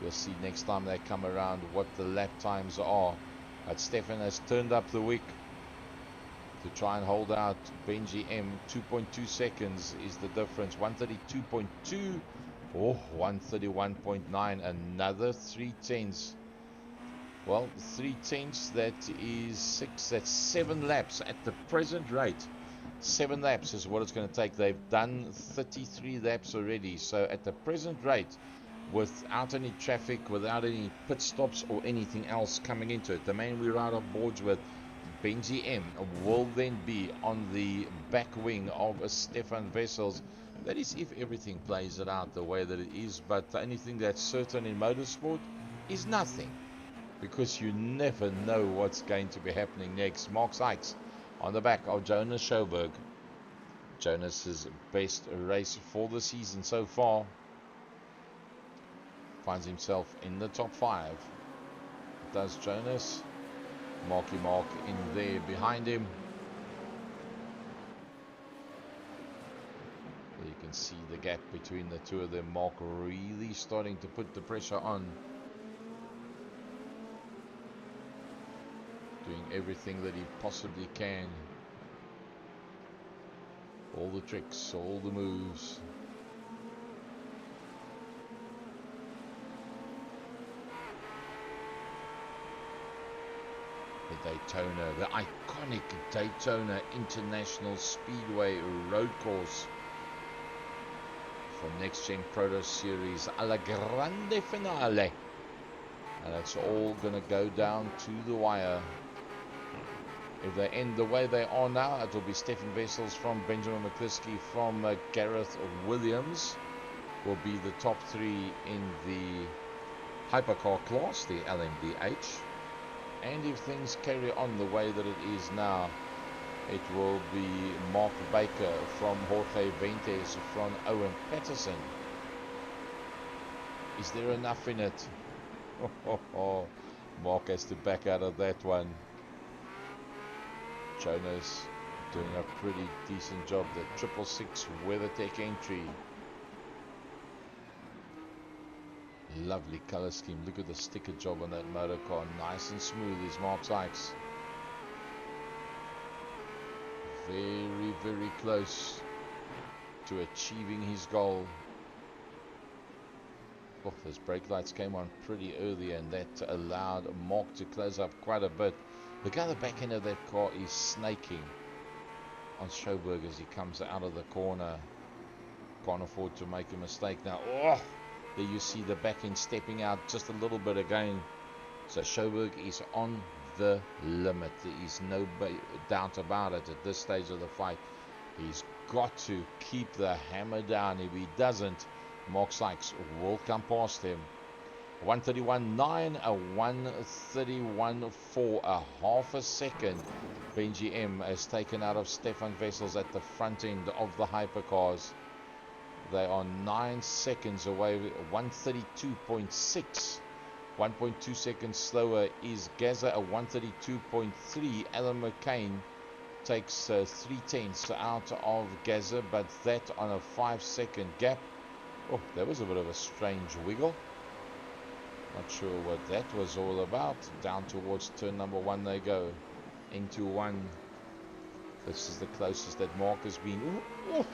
S1: We'll see next time they come around what the lap times are. But Stefan has turned up the wick to try and hold out Benji M. 2.2 seconds is the difference. 1:32.2 or 1:31.9. Another 3/10. Well, 3/10, that is 6, that's 7 laps at the present rate. 7 laps is what it's going to take. They've done 33 laps already. So at the present rate, without any traffic, without any pit stops or anything else coming into it, the man we ride off boards with, Benji M, will then be on the back wing of a Stefan Wessels. That is if everything plays it out the way that it is. But the only thing that's certain in motorsport is nothing, because you never know what's going to be happening next. Mark Sykes on the back of Jonas Schoberg. Jonas's best race for the season so far. Finds himself in the top 5. Does Jonas. Marky Mark in there behind him. You can see the gap between the two of them. Mark really starting to put the pressure on. Doing everything that he possibly can. All the tricks, all the moves. The Daytona, the iconic Daytona International Speedway road course for Next Gen Proto Series alla grande finale. And it's all going to go down to the wire. If they end the way they are now, it will be Stefan Wessels from Benjamin McCluskey from Gareth Williams will be the top 3 in the hypercar class, the LMdH. And if things carry on the way that it is now, it will be Mark Baker from Jorge Ventes from Owen Patterson. Is there enough in it? Mark has to back out of that one. Jonas doing a pretty decent job. The 666 WeatherTech entry. Lovely color scheme. Look at the sticker job on that motor car. Nice and smooth is Mark Sykes. Very, very close to achieving his goal. Oh, those brake lights came on pretty early, and that allowed Mark to close up quite a bit. The guy at the back end of that car is snaking on Schoberg as he comes out of the corner. Can't afford to make a mistake now. Oh, there you see the back end stepping out just a little bit again. So Schoberg is on the limit. There is no doubt about it at this stage of the fight. He's got to keep the hammer down. If he doesn't, Mark Sykes will come past him. 131.9, a 131.4, a half a second. Benji M has taken out of Stefan Wessels at the front end of the hypercars. They are 9 seconds away, 132.6. 1.2 seconds slower is Gaza, a 132.3. Alan McCain takes 3/10 out of Gaza, but that on a 5-second gap. Oh, that was a bit of a strange wiggle. Not sure what that was all about. Down towards turn number 1 they go. Into 1. This is the closest that Mark has been. Ooh, ooh.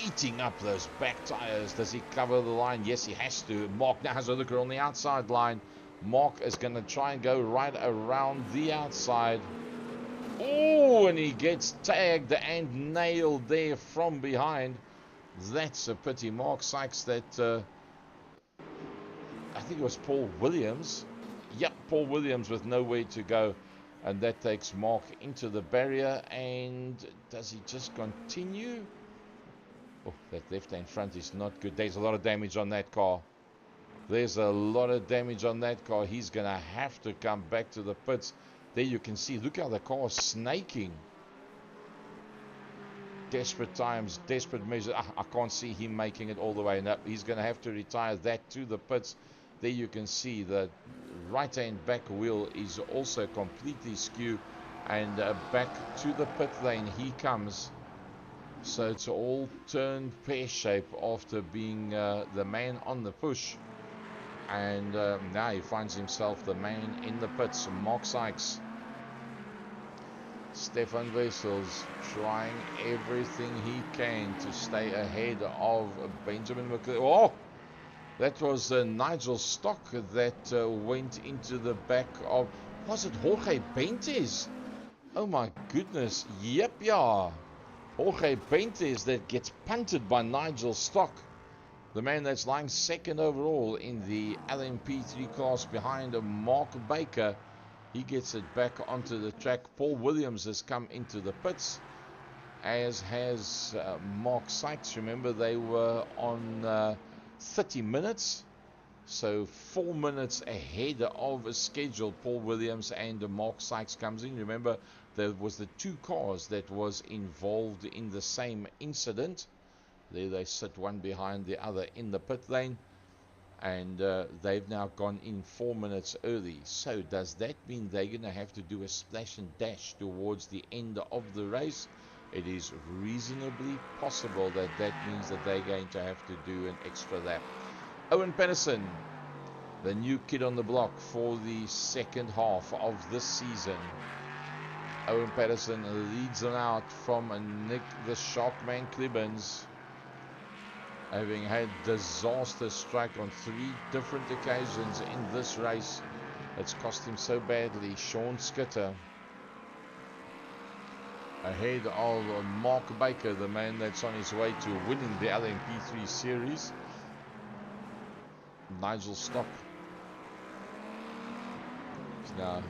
S1: Eating up those back tires. Does he cover the line? Yes, he has to. Mark now has a looker on the outside line. Mark is going to try and go right around the outside. Oh, and he gets tagged and nailed there from behind. That's a pity. Mark Sykes, that I think it was Paul Williams. Yep, Paul Williams with nowhere to go. And that takes Mark into the barrier. And does he just continue? Oh, that left-hand front is not good. There's a lot of damage on that car. There's a lot of damage on that car. He's going to have to come back to the pits. There you can see. Look how the car is snaking. Desperate times, desperate measures. I can't see him making it all the way. No, he's going to have to retire that to the pits. There you can see the right-hand back wheel is also completely skewed. And back to the pit lane he comes. So it's all turned pear-shaped after being the man on the push. And now he finds himself the man in the pits. Mark Sykes. Stefan Wessels trying everything he can to stay ahead of Benjamin McLeod. Oh! That was Nigel Stock that went into the back of... Was it Jorge Benitez? Oh my goodness. Yep, yeah. Jorge Benitez that gets punted by Nigel Stock. The man that's lying second overall in the LMP3 class behind Mark Baker. He gets it back onto the track. Paul Williams has come into the pits, as has Mark Sykes. Remember, they were on 30 minutes. So 4 minutes ahead of schedule. Paul Williams and Mark Sykes comes in. Remember, there was the 2 cars that was involved in the same incident. There they sit one behind the other in the pit lane. And they've now gone in 4 minutes early. So does that mean they're going to have to do a splash and dash towards the end of the race? It is reasonably possible that that means that they're going to have to do an extra lap. Owen Patterson, the new kid on the block for the second half of this season. Owen Patterson leads them out from Nick the Sharkman Klibbens, having had disaster strike on 3 different occasions in this race. It's cost him so badly. Sean Skitter ahead of Mark Baker, the man that's on his way to winning the LMP3 series. Nigel Stock is now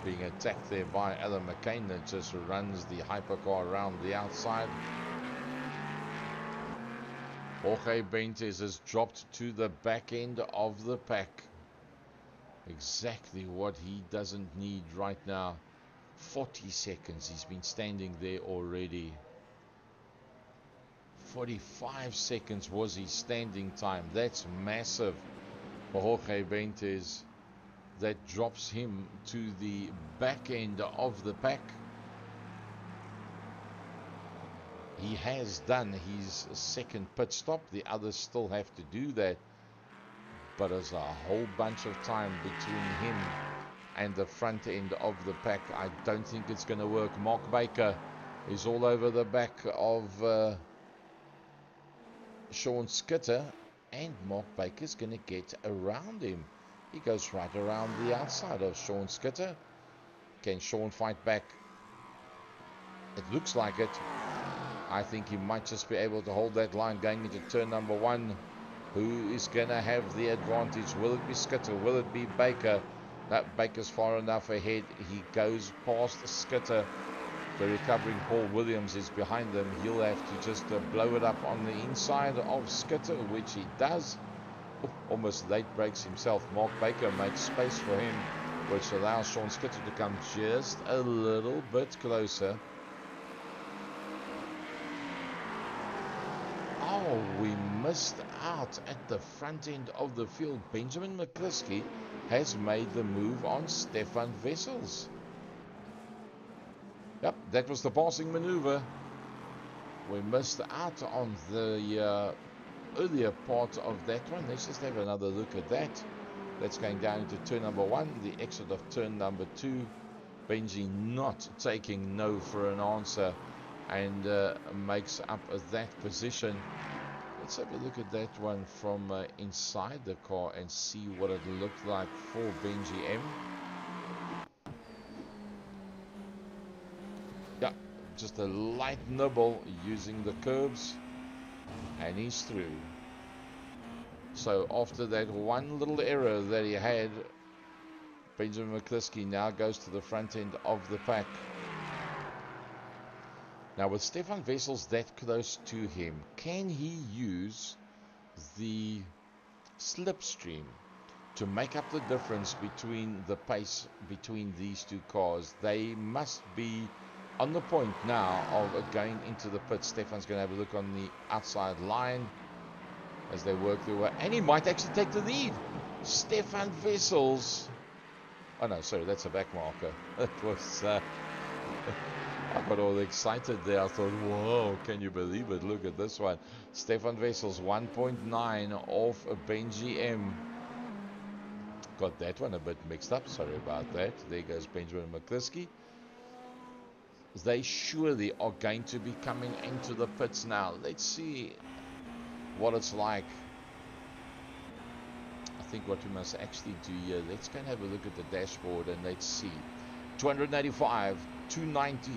S1: being attacked there by Alan McCain that just runs the hypercar around the outside. Jorge Benitez has dropped to the back end of the pack. Exactly what he doesn't need right now. 40 seconds. He's been standing there already. 45 seconds was his standing time. That's massive for Jorge Benitez. That drops him to the back end of the pack. He has done his second pit stop. The others still have to do that. But there's a whole bunch of time between him and the front end of the pack. I don't think it's going to work. Mark Baker is all over the back of Sean Skitter. And Mark Baker's going to get around him. He goes right around the outside of Sean Skitter. Can Sean fight back? It looks like it. I think he might just be able to hold that line going into turn number 1. Who is going to have the advantage? Will it be Skitter? Will it be Baker? That Baker's far enough ahead. He goes past Skitter. The recovering Paul Williams is behind them. He'll have to just blow it up on the inside of Skitter, which he does. Oh, almost late breaks himself. Mark Baker makes space for him, which allows Sean Skitter to come just a little bit closer. Oh, we missed out at the front end of the field. Benjamin McCliskey has made the move on Stefan Wessels. Yep, that was the passing maneuver. We missed out on the earlier part of that one. Let's just have another look at that. That's going down into turn number 1, the exit of turn number 2. Benji not taking no for an answer, and makes up that position. Let's have a look at that one from inside the car and see what it looked like for Benji M. Yeah, just a light nibble using the curbs, and he's through. So after that one little error that he had, Benjamin McCliskey now goes to the front end of the pack. Now with Stefan Wessels that close to him, can he use the slipstream to make up the difference between the pace between these two cars? They must be on the point now of going into the pit. Stefan's going to have a look on the outside line as they work their way, and he might actually take the lead. Stefan Wessels. Oh no, sorry, that's a back marker. It was I got all excited there. I thought, whoa, can you believe it? Look at this one. Stefan Wessels 1.9 off a Benji M. Got that one a bit mixed up. Sorry about that. There goes Benjamin McCliskey. They surely are going to be coming into the pits now. Let's see what it's like. I think what we must actually do here, let's go and have a look at the dashboard and let's see. 285, 290,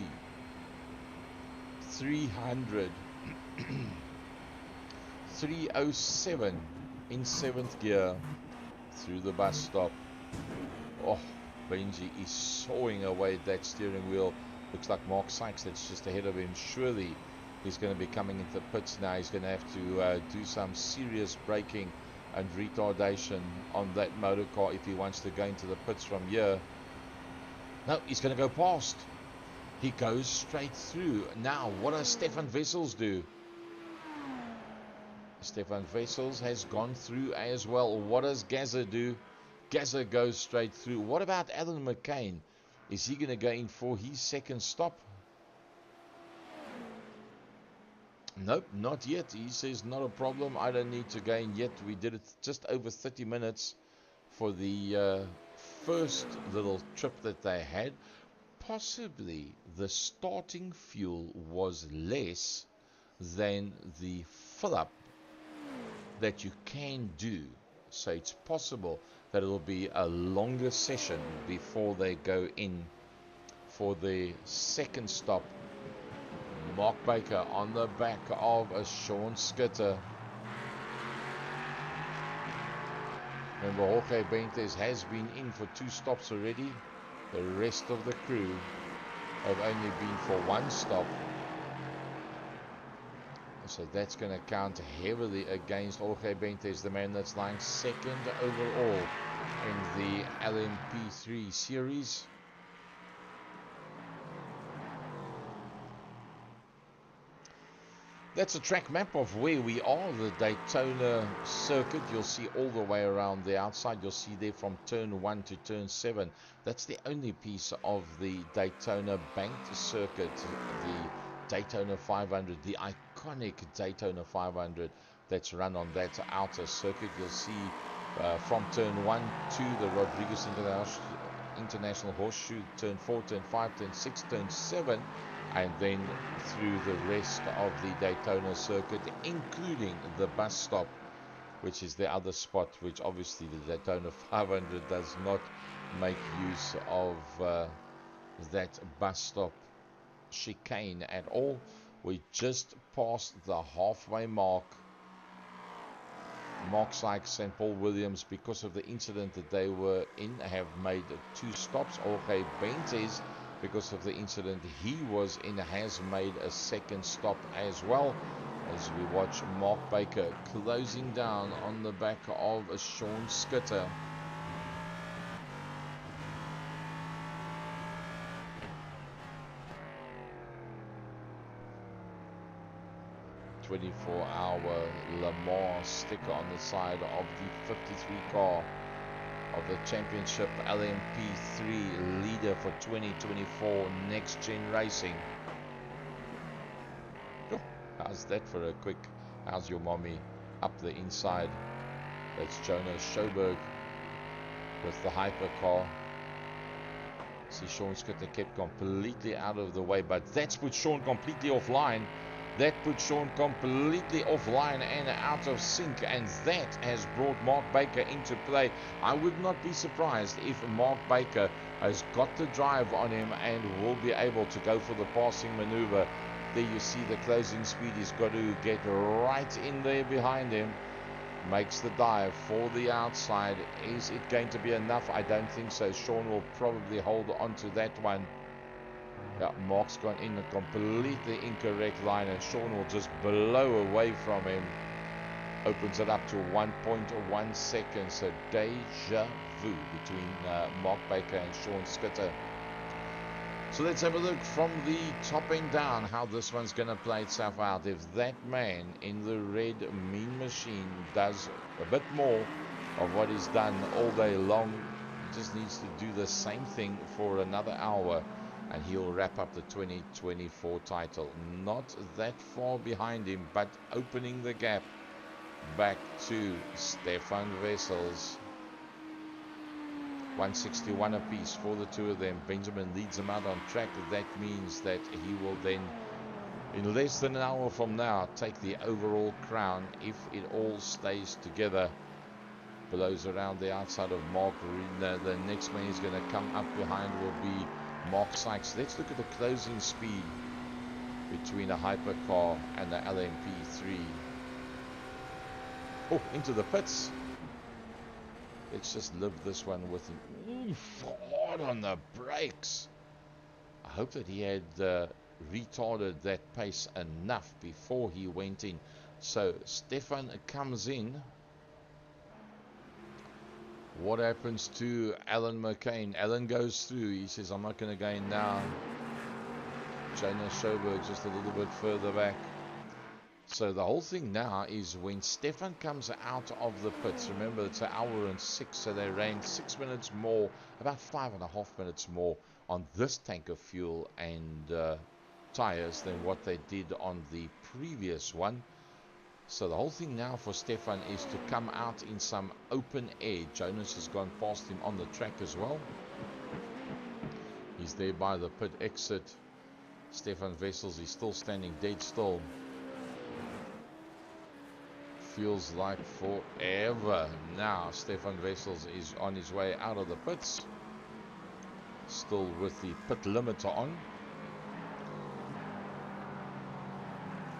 S1: 300, 307 in 7th gear through the bus stop. Oh, Benji is sawing away at that steering wheel. Looks like Mark Sykes that's just ahead of him. Surely he's going to be coming into the pits now. He's going to have to do some serious braking and retardation on that motor car if he wants to go into the pits from here. No, he's going to go past. He goes straight through. Now, what does Stefan Wessels do? Stefan Wessels has gone through as well. What does Gazza do? Gazza goes straight through. What about Alan McCain? Is he going to go in for his second stop? Nope, not yet. He says, not a problem. I don't need to go in yet. We did it just over 30 minutes for the first little trip that they had. Possibly the starting fuel was less than the fill-up that you can do. So it's possible that it'll be a longer session before they go in for the second stop. Mark Baker on the back of a Sean Skitter. Remember, Jorge Benitez has been in for 2 stops already. The rest of the crew have only been for 1 stop. So that's going to count heavily against Jorge Benitez, the man that's lying second overall in the LMP3 series. That's a track map of where we are, the Daytona circuit. You'll see all the way around the outside. You'll see there from turn 1 to turn 7. That's the only piece of the Daytona banked circuit, the Daytona 500, the iconic Daytona 500 that's run on that outer circuit. You'll see from turn 1 to the Rodriguez International Horseshoe, turn 4, turn 5, turn 6, turn 7, and then through the rest of the Daytona circuit, including the bus stop, which is the other spot, which obviously the Daytona 500 does not make use of that bus stop chicane at all. We just passed the halfway mark. Mark Sykes and Paul Williams, because of the incident that they were in, have made 2 stops. Jorge Benitez, because of the incident he was in, has made a 2nd stop as well, as we watch Mark Baker closing down on the back of Sean Skitter. "24-hour Le Mans" sticker on the side of the 53 car of the championship LMP3 leader for 2024 Next Gen Racing. Oh, how's that for a quick "how's your mommy" up the inside? That's Jonas Schoberg with the hypercar. See, Sean Skitter kept completely out of the way, but that's put Sean completely offline. That put Sean completely offline and out of sync, and that has brought Mark Baker into play. I would not be surprised if Mark Baker has got the drive on him and will be able to go for the passing maneuver. There you see the closing speed. He's got to get right in there behind him. Makes the dive for the outside. Is it going to be enough? I don't think so. Sean will probably hold on to that one. Yeah, Mark's gone in a completely incorrect line, and Sean will just blow away from him. Opens it up to 1.1 seconds. So deja vu between Mark Baker and Sean Skitter. So let's have a look from the top end down how this one's going to play itself out. If that man in the red mean machine does a bit more of what he's done all day long, he just needs to do the same thing for another hour, and he'll wrap up the 2024 title. Not that far behind him, but opening the gap back to Stefan Wessels. 161 apiece for the two of them. Benjamin leads them out on track. That means that he will then, in less than an hour from now, take the overall crown if it all stays together. Blows around the outside of Mark. The next man is going to come up behind will be Mark Sykes. Let's look at the closing speed between a hypercar and the LMP3. Oh, into the pits. Let's just live this one with him. Hard on the brakes. I hope that he had retarded that pace enough before he went in. So Stefan comes in. What happens to Alan McCain? Alan goes through. He says, I'm not going to go in now. Jonas Schoberg just a little bit further back. So the whole thing now is when Stefan comes out of the pits, remember it's 1 hour and 6, so they ran 6 minutes more, about 5.5 minutes more on this tank of fuel and tires than what they did on the previous one. So the whole thing now for Stefan is to come out in some open air. Jonas has gone past him on the track as well. He's there by the pit exit. Stefan Wessels is still standing dead still. Feels like forever. Now Stefan Wessels is on his way out of the pits. Still with the pit limiter on.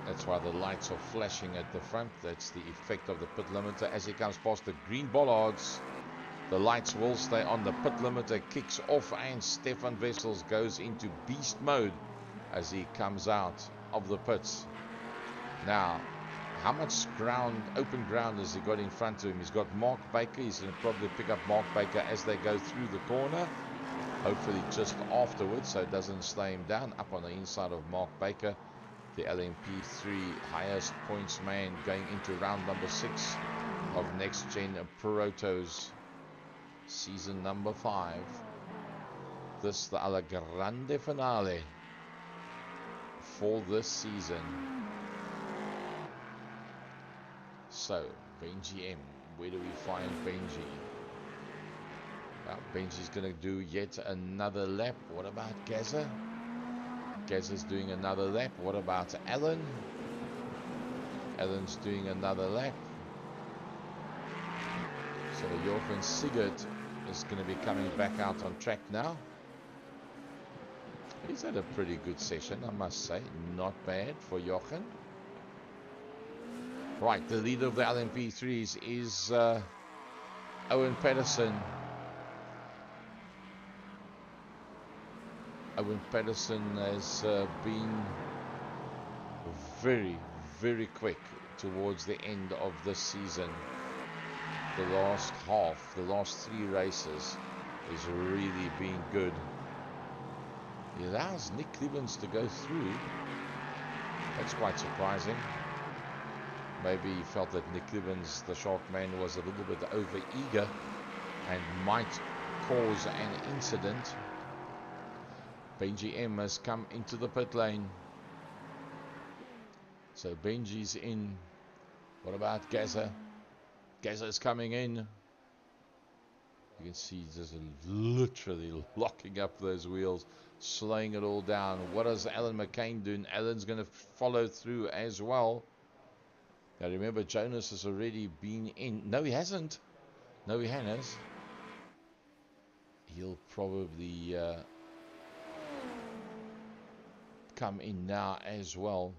S1: That's why the lights are flashing at the front. That's the effect of the pit limiter. As he comes past the green bollards, the lights will stay on. The pit limiter kicks off and Stefan Wessels goes into beast mode as he comes out of the pits. Now, how much ground, open ground has he got in front of him? He's got Mark Baker. He's going to probably pick up Mark Baker as they go through the corner. Hopefully just afterwards so it doesn't slow him down. Up on the inside of Mark Baker, the LMP3 highest points man going into round number 6 of Next Gen Proto's season number 5. This the alla grande finale for this season. So, Benji M. Where do we find Benji? Benji's going to do yet another lap. What about Gaza? Gaza's doing another lap. What about Alan? Alan's doing another lap. So, Jochen Sigurd is going to be coming back out on track now. He's had a pretty good session, I must say. Not bad for Jochen. Right, the leader of the LMP3s is Owen Patterson. Owen Patterson has been very, very quick towards the end of this season. The last half, the last 3 races, has really been good. He allows Nick Cleveland to go through. That's quite surprising. Maybe he felt that Nick Cleveland, the Shark Man, was a little bit over eager and might cause an incident. Benji M has come into the pit lane. So Benji's in. What about Gaza? Gaza's coming in. You can see just literally locking up those wheels, slowing it all down. What does Alan McCain do? Alan's going to follow through as well. Now remember, Jonas has already been in. No, he hasn't. No, he has. He'll probably come in now as well.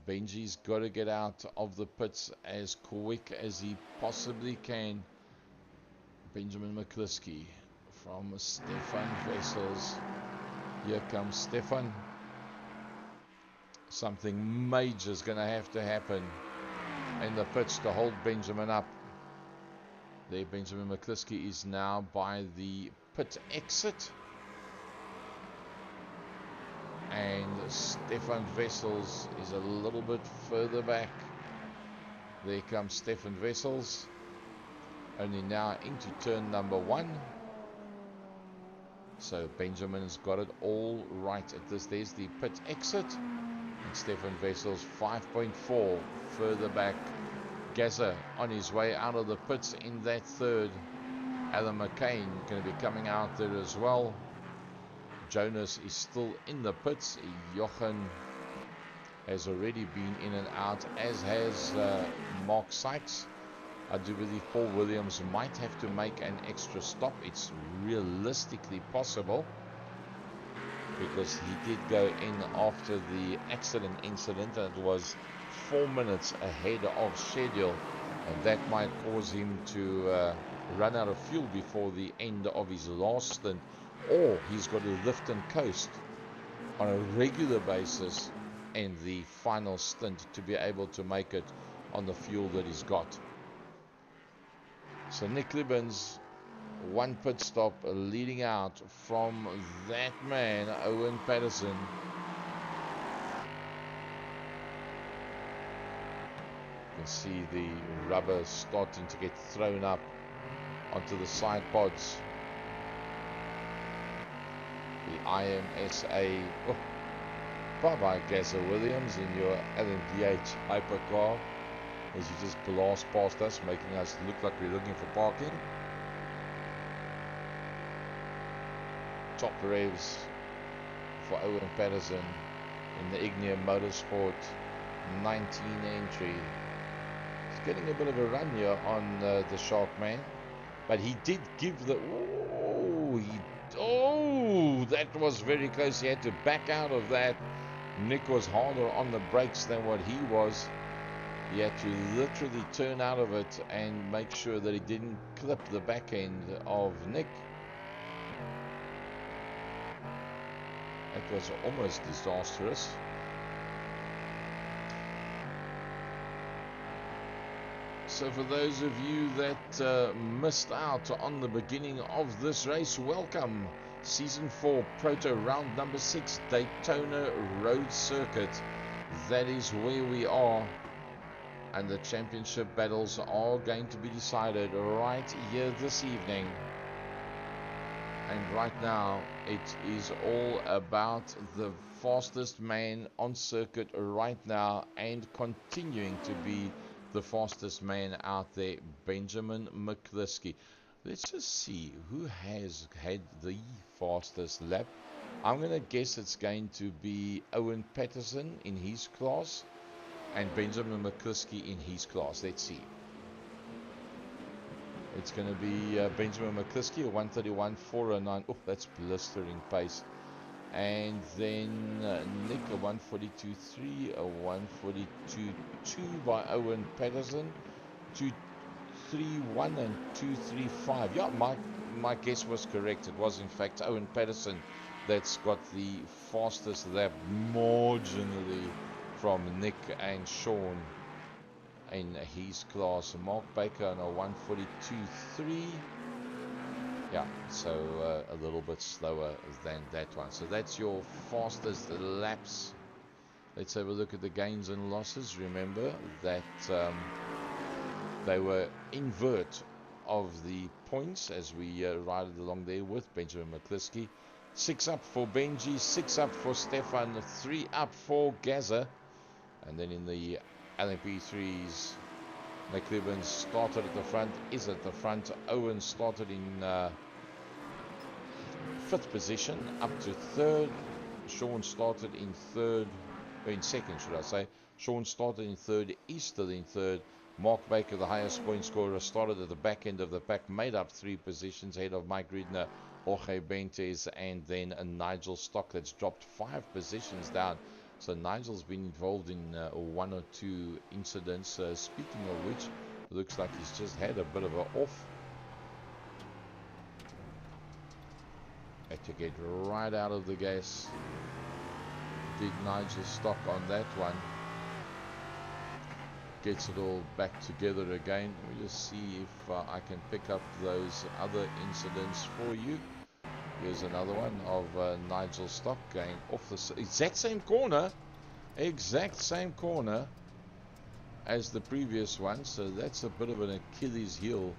S1: Benji's got to get out of the pits as quick as he possibly can. Benjamin McCluskey from Stefan Wessels. Here comes Stefan. Something major is going to have to happen in the pits to hold Benjamin up. There, Benjamin McCluskey is now by the pit exit. And Stefan Wessels is a little bit further back. There comes Stefan Wessels. Only now into turn number 1. So Benjamin's got it all right at this. There's the pit exit. And Stefan Wessels 5.4 further back. Gaza on his way out of the pits in that third. Alan McCain going to be coming out there as well. Jonas is still in the pits. Jochen has already been in and out, as has Mark Sykes. I do believe Paul Williams might have to make an extra stop. It's realistically possible, because he did go in after the accident incident, and it was 4 minutes ahead of schedule, and that might cause him to run out of fuel before the end of his last stint, or he's got to lift and coast on a regular basis in the final stint to be able to make it on the fuel that he's got. So Nick Libbins, 1 pit stop leading out from that man, Owen Patterson. You can see the rubber starting to get thrown up onto the side pods. The IMSA. Oh, bye-bye Gaza Williams in your LMdH hypercar, as you just blast past us, making us look like we're looking for parking. Top revs for Owen Patterson in the Ignia Motorsport 19 entry. He's getting a bit of a run here on the Sharkman, but he did give the... Oh, that was very close. He had to back out of that. Nick was harder on the brakes than what he was. He had to literally turn out of it and make sure that he didn't clip the back end of Nick. That was almost disastrous. So for those of you that missed out on the beginning of this race, welcome. Season 4 Proto round number 6, Daytona Road Circuit. That is where we are. And the championship battles are going to be decided right here this evening. And right now, it is all about the fastest man on circuit right now, and continuing to be the fastest man out there, Benjamin McCluskey. Let's just see who has had the fastest lap. I'm going to guess it's going to be Owen Patterson in his class and Benjamin McCluskey in his class. Let's see. It's going to be Benjamin McCluskey, a 131.409. Oh, that's blistering pace. And then Nick a 142.3, a 142.2 by Owen Patterson, 231 and 235. Yeah, my guess was correct. It was in fact Owen Patterson that's got the fastest lap marginally from Nick and Sean in his class. Mark Baker on a 142.3. Yeah, so a little bit slower than that one. So that's your fastest laps. Let's have a look at the gains and losses. Remember that they were invert of the points as we ride along there with Benjamin McCliskey. 6 up for Benji, 6 up for Stefan, 3 up for Gaza. And then in the LMP3s, McLevin started at the front, is at the front. Owen started in 5th position, up to 3rd. Sean started in 3rd, or in 2nd, should I say. Sean started in 3rd, is still in 3rd. Mark Baker, the highest point scorer, started at the back end of the pack, made up 3 positions ahead of Mike Riedner, Jorge Bentes, and then a Nigel Stock that's dropped 5 positions down. So Nigel's been involved in 1 or 2 incidents. Speaking of which, looks like he's just had a bit of an off. Had to get right out of the gas. Did Nigel Stock on that one. Gets it all back together again. Let me just see if I can pick up those other incidents for you. Here's another one of Nigel Stock going off the exact same corner. Exact same corner as the previous one. So that's a bit of an Achilles heel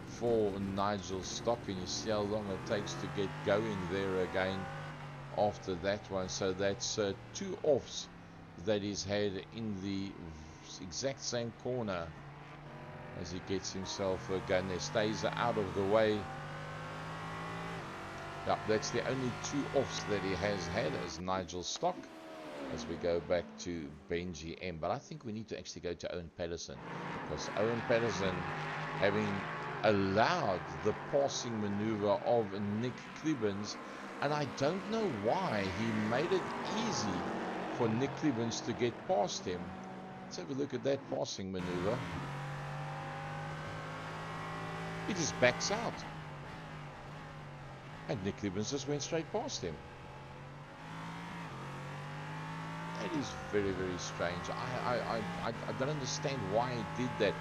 S1: for Nigel Stock. And you see how long it takes to get going there again after that one. So that's 2 offs that he's had in the exact same corner as he gets himself again there. Stays out of the way. Yeah, that's the only 2 offs that he has had as Nigel Stock, as we go back to Benji M. But I think we need to actually go to Owen Patterson, because Owen Patterson, having allowed the passing maneuver of Nick Klebens, and I don't know why he made it easy for Nick Klebens to get past him. Let's have a look at that passing maneuver. He just backs out. And Nick Klebens just went straight past him. That is very, very strange. I don't understand why he did that.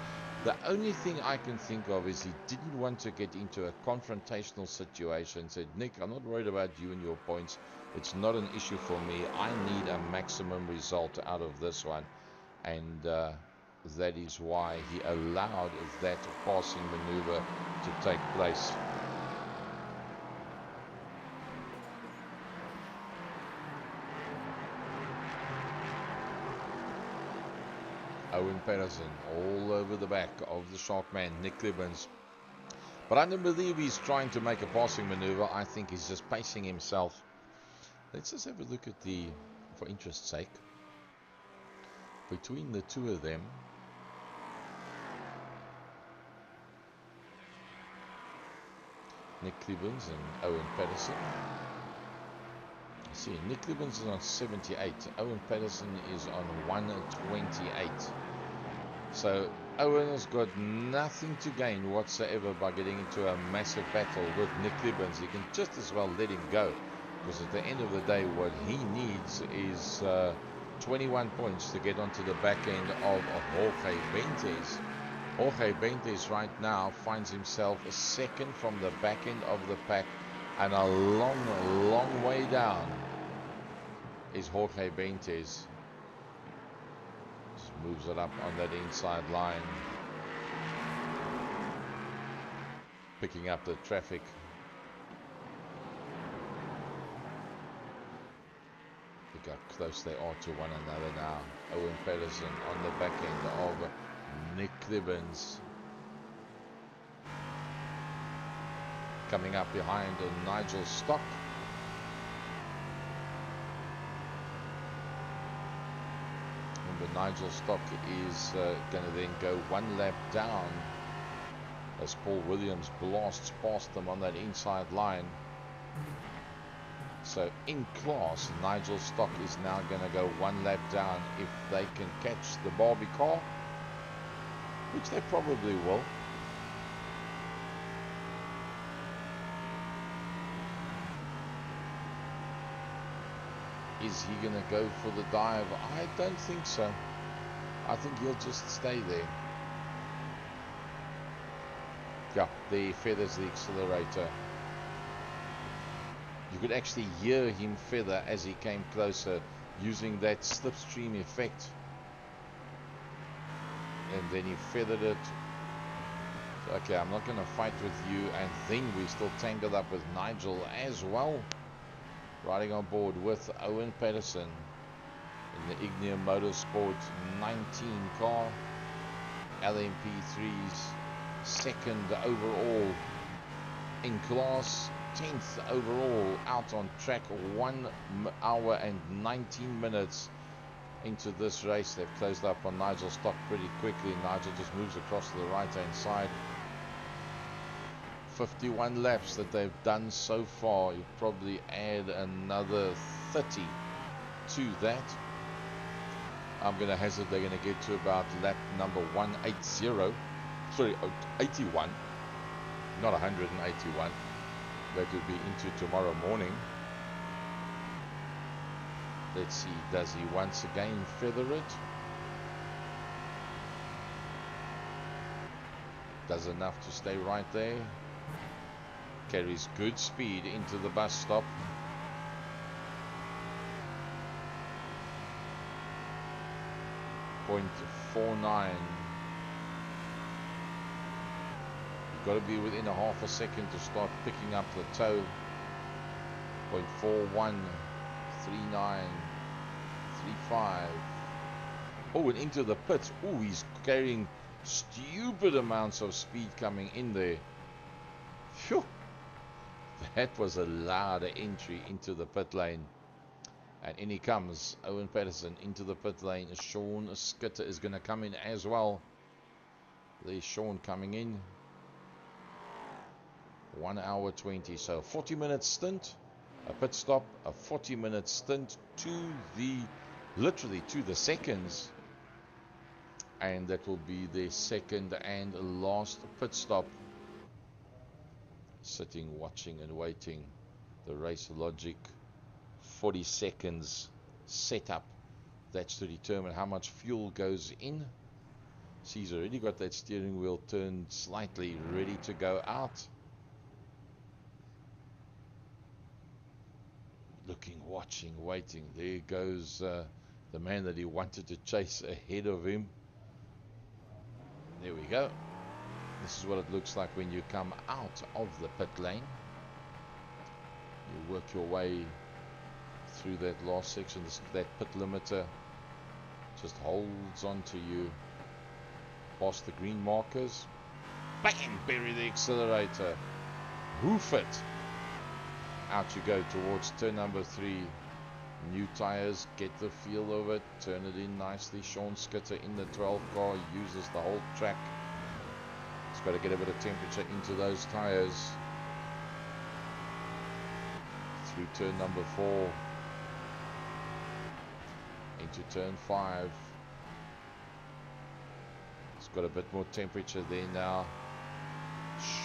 S1: The only thing I can think of is he didn't want to get into a confrontational situation. Said, Nick, I'm not worried about you and your points. It's not an issue for me. I need a maximum result out of this one. And that is why he allowed that passing maneuver to take place. Owen Patterson all over the back of the Sharkman, Nick Klebens. But I don't believe he's trying to make a passing maneuver. I think he's just pacing himself. Let's just have a look at the, for interest's sake, between the 2 of them. Nick Klebens and Owen Patterson. See, Nick Klebens is on 78. Owen Patterson is on 128. So Owen has got nothing to gain whatsoever by getting into a massive battle with Nick Klebens. He can just as well let him go, because at the end of the day, what he needs is 21 points to get onto the back end of Jorge Bentes. Jorge Bentes right now finds himself 2nd from the back end of the pack, and a long, long way down is Jorge Bentes. Just moves it up on that inside line, picking up the traffic. Look how close they are to one another now. Owen Patterson on the back end of Nick Klebens. Coming up behind Nigel Stock. Remember, Nigel Stock is going to then go 1 lap down as Paul Williams blasts past them on that inside line. So in class, Nigel Stock is now going to go one lap down if they can catch the Barbie car, which they probably will. Is he going to go for the dive? I don't think so. I think he'll just stay there. Yeah, there he feathers the accelerator. You could actually hear him feather as he came closer, using that slipstream effect. And then he feathered it. So, okay, I'm not going to fight with you. And then we still tangled up with Nigel as well. Riding on board with Owen Patterson in the Ignia Motorsport 19 car. LMP3's second overall in class, 10th overall out on track. 1 hour and 19 minutes into this race. They've closed up on Nigel Stock pretty quickly. Nigel just moves across to the right hand side. 51 laps that they've done so far. You probably add another 30 to that. I'm going to hazard they're going to get to about lap number 180. Sorry, 81. Not 181. That would be into tomorrow morning. Let's see, does he once again feather it? Does enough to stay right there. Carries good speed into the bus stop. .49. You've got to be within a half a second to start picking up the toe. .41, 39, 35. Oh, and into the pits. Oh, he's carrying stupid amounts of speed coming in there. Phew. That was a loud entry into the pit lane. And in he comes, Owen Patterson into the pit lane. Sean Skitter is going to come in as well. There's Sean coming in. 1 hour 20. So 40-minute stint. A pit stop. A 40-minute stint to the, literally to the seconds. And that will be their second and last pit stop. Sitting, watching and waiting. The Race Logic 40 seconds setup. That's to determine how much fuel goes in. See, he's already got that steering wheel turned slightly, ready to go out. Looking, watching, waiting. There goes the man that he wanted to chase ahead of him. There we go. This is what it looks like when you come out of the pit lane. You work your way through that last section. That pit limiter just holds on to you past the green markers. Bang! Bury the accelerator. Hoof it. Out you go towards turn number 3. New tires, get the feel of it, turn it in nicely. Sean Skitter in the 12 car uses the whole track. It's got to get a bit of temperature into those tires. Through turn number 4. Into turn 5. It's got a bit more temperature there now.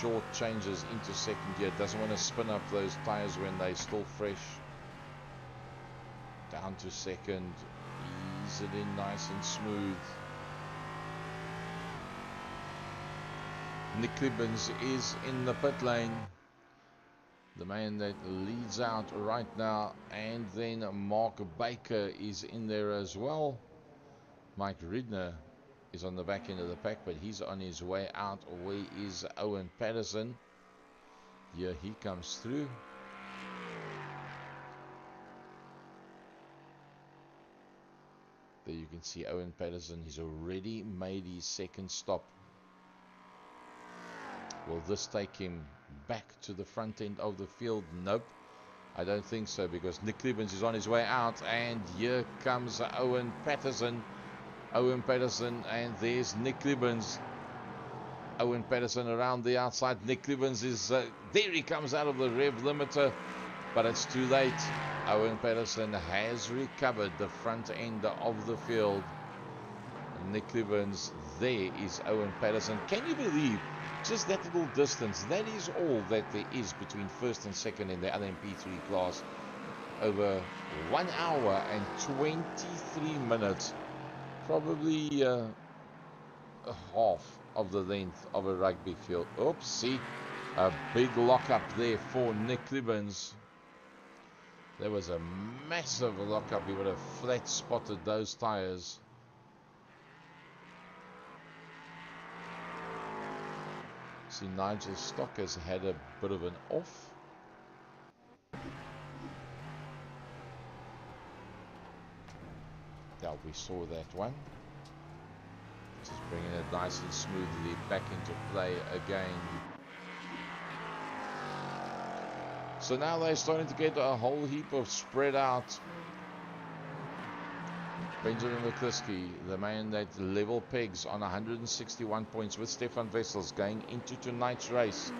S1: Short changes into second gear. Doesn't want to spin up those tires when they're still fresh. Down to second. Ease it in nice and smooth. Nick Clibbins is in the pit lane. The man that leads out right now. And then Mark Baker is in there as well. Mike Ridner is on the back end of the pack, but he's on his way out. Where is Owen Patterson? Here he comes through. There you can see Owen Patterson. He's already made his second stop. Will this take him back to the front end of the field? Nope, I don't think so, because Nick Clibbins is on his way out. And here comes Owen Patterson. Owen Patterson, and there's Nick Clibbins. Owen Patterson around the outside. Nick Clibbins is there. He comes out of the rev limiter. but it's too late. Owen Patterson has recovered the front end of the field. Nick Evans, there is Owen Patterson. Can you believe just that little distance? That is all that there is between first and second in the LMP3 class. Over 1 hour and 23 minutes. Probably half of the length of a rugby field. Oops, see, a big lockup there for Nick Evans. There was a massive lockup. He would have flat spotted those tires. See, Nigel Stock has had a bit of an off. Yeah, we saw that one. Just bringing it nice and smoothly back into play again. So now they're starting to get a whole heap of spread out. Benjamin McCliskey, the man that level pegs on 161 points with Stefan Wessels going into tonight's race,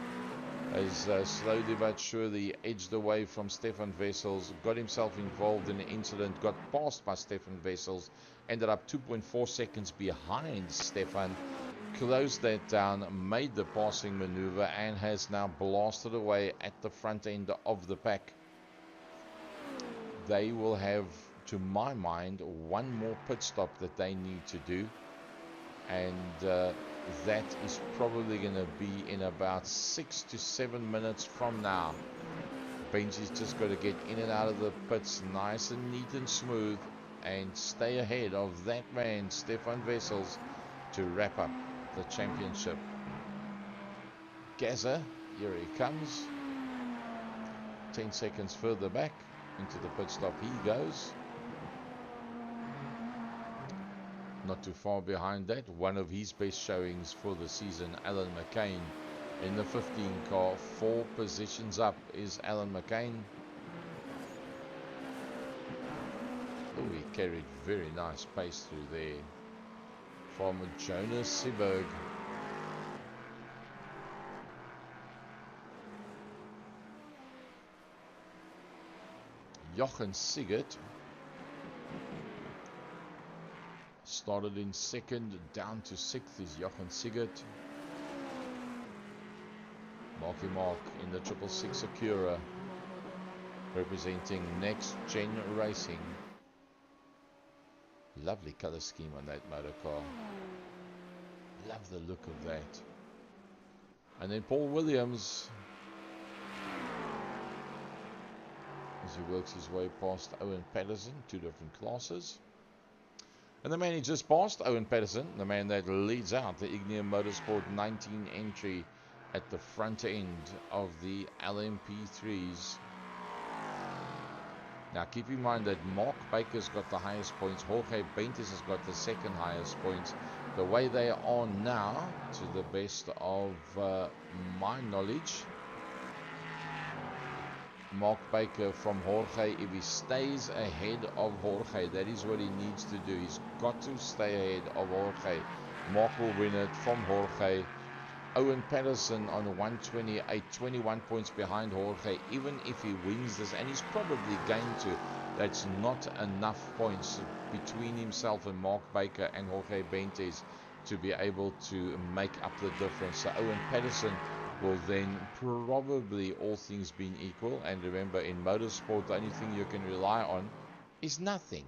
S1: has slowly but surely edged away from Stefan Wessels, got himself involved in an incident, got passed by Stefan Wessels, ended up 2.4 seconds behind Stefan, closed that down, made the passing maneuver, and has now blasted away at the front end of the pack. They will have, to my mind, one more pit stop that they need to do, and that is probably going to be in about 6 to 7 minutes from now. Benji's just got to get in and out of the pits nice and neat and smooth and stay ahead of that man, Stefan Wessels, to wrap up the championship. Gaza, here he comes. 10 seconds further back into the pit stop he goes. Not too far behind that, one of his best showings for the season, Alan McCain in the 15 car. 4 positions up is Alan McCain. Oh, he carried very nice pace through there from Jonas Seberg. Jochen Sigurd started in second, down to 6th is Jochen Sigurd. Marky Mark in the 666 Acura, representing NXTGEN Racing. Lovely color scheme on that motor car. Love the look of that. And then Paul Williams, as he works his way past Owen Patterson, 2 different classes. And the man he just passed, Owen Patterson, the man that leads out the Ignium Motorsport 19 entry at the front end of the LMP3s. Now keep in mind that Mark Baker's got the highest points, Jorge Benitez has got the second highest points. The way they are now, to the best of my knowledge, Mark Baker from Jorge, if he stays ahead of Jorge, that is what he needs to do. He's got to stay ahead of Jorge. Mark will win it from Jorge. Owen Patterson on 128, 21 points behind Jorge. Even if he wins this, and he's probably going to, that's not enough points between himself and Mark Baker and Jorge Benitez to be able to make up the difference. So Owen Patterson will then probably, all things being equal, and remember in motorsport the only thing you can rely on is nothing,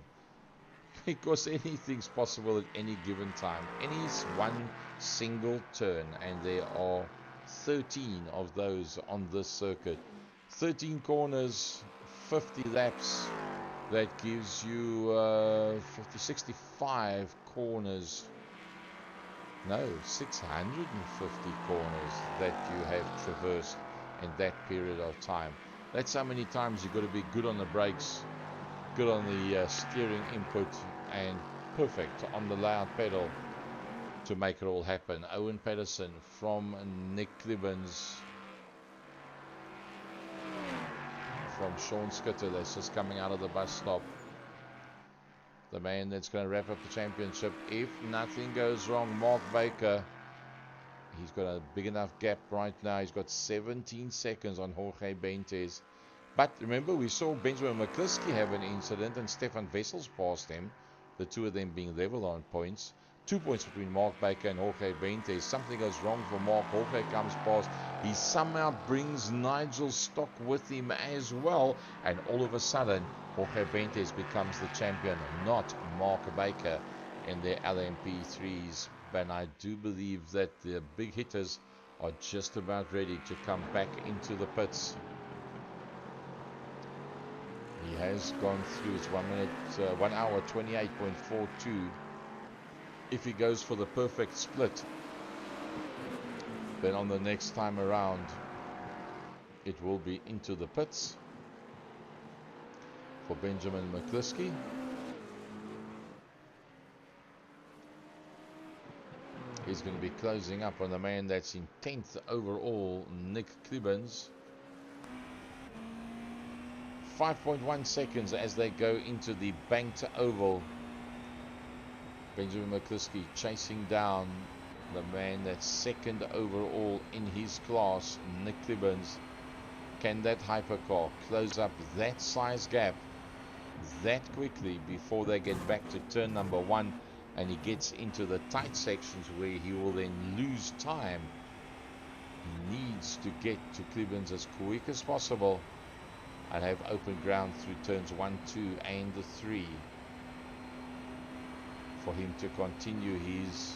S1: because anything's possible at any given time, any one single turn, and there are 13 of those on this circuit. 13 corners, 50 laps, that gives you 65 corners. No, 650 corners that you have traversed in that period of time. That's how many times you've got to be good on the brakes, good on the steering input, and perfect on the loud pedal to make it all happen. Owen Patterson from Nick Clibbins, from Sean Skitter, that's just coming out of the bus stop. The man that's going to wrap up the championship if nothing goes wrong, Mark Baker. He's got a big enough gap right now. He's got 17 seconds on Jorge Benitez. But remember, we saw Benjamin McCliskey have an incident and Stefan Wessels passed him, the two of them being level on points. 2 points between Mark Baker and Jorge Benitez. Something goes wrong for Mark. Jorge comes past. He somehow brings Nigel Stock with him as well. And all of a sudden, Jorge Benitez becomes the champion, not Mark Baker in their LMP3s. But I do believe that the big hitters are just about ready to come back into the pits. He has gone through his 1 hour 28.42. If he goes for the perfect split, then on the next time around, it will be into the pits for Benjamin McCliskey. He's going to be closing up on the man that's in 10th overall, Nick Klibbens. 5.1 seconds as they go into the banked oval. Benjamin McCliskey chasing down the man that's second overall in his class, Nick Klibbens. Can that hypercar close up that size gap that quickly before they get back to turn number 1 and he gets into the tight sections where he will then lose time? He needs to get to Klibbens as quick as possible and have open ground through turns 1, 2 and 3 for him to continue his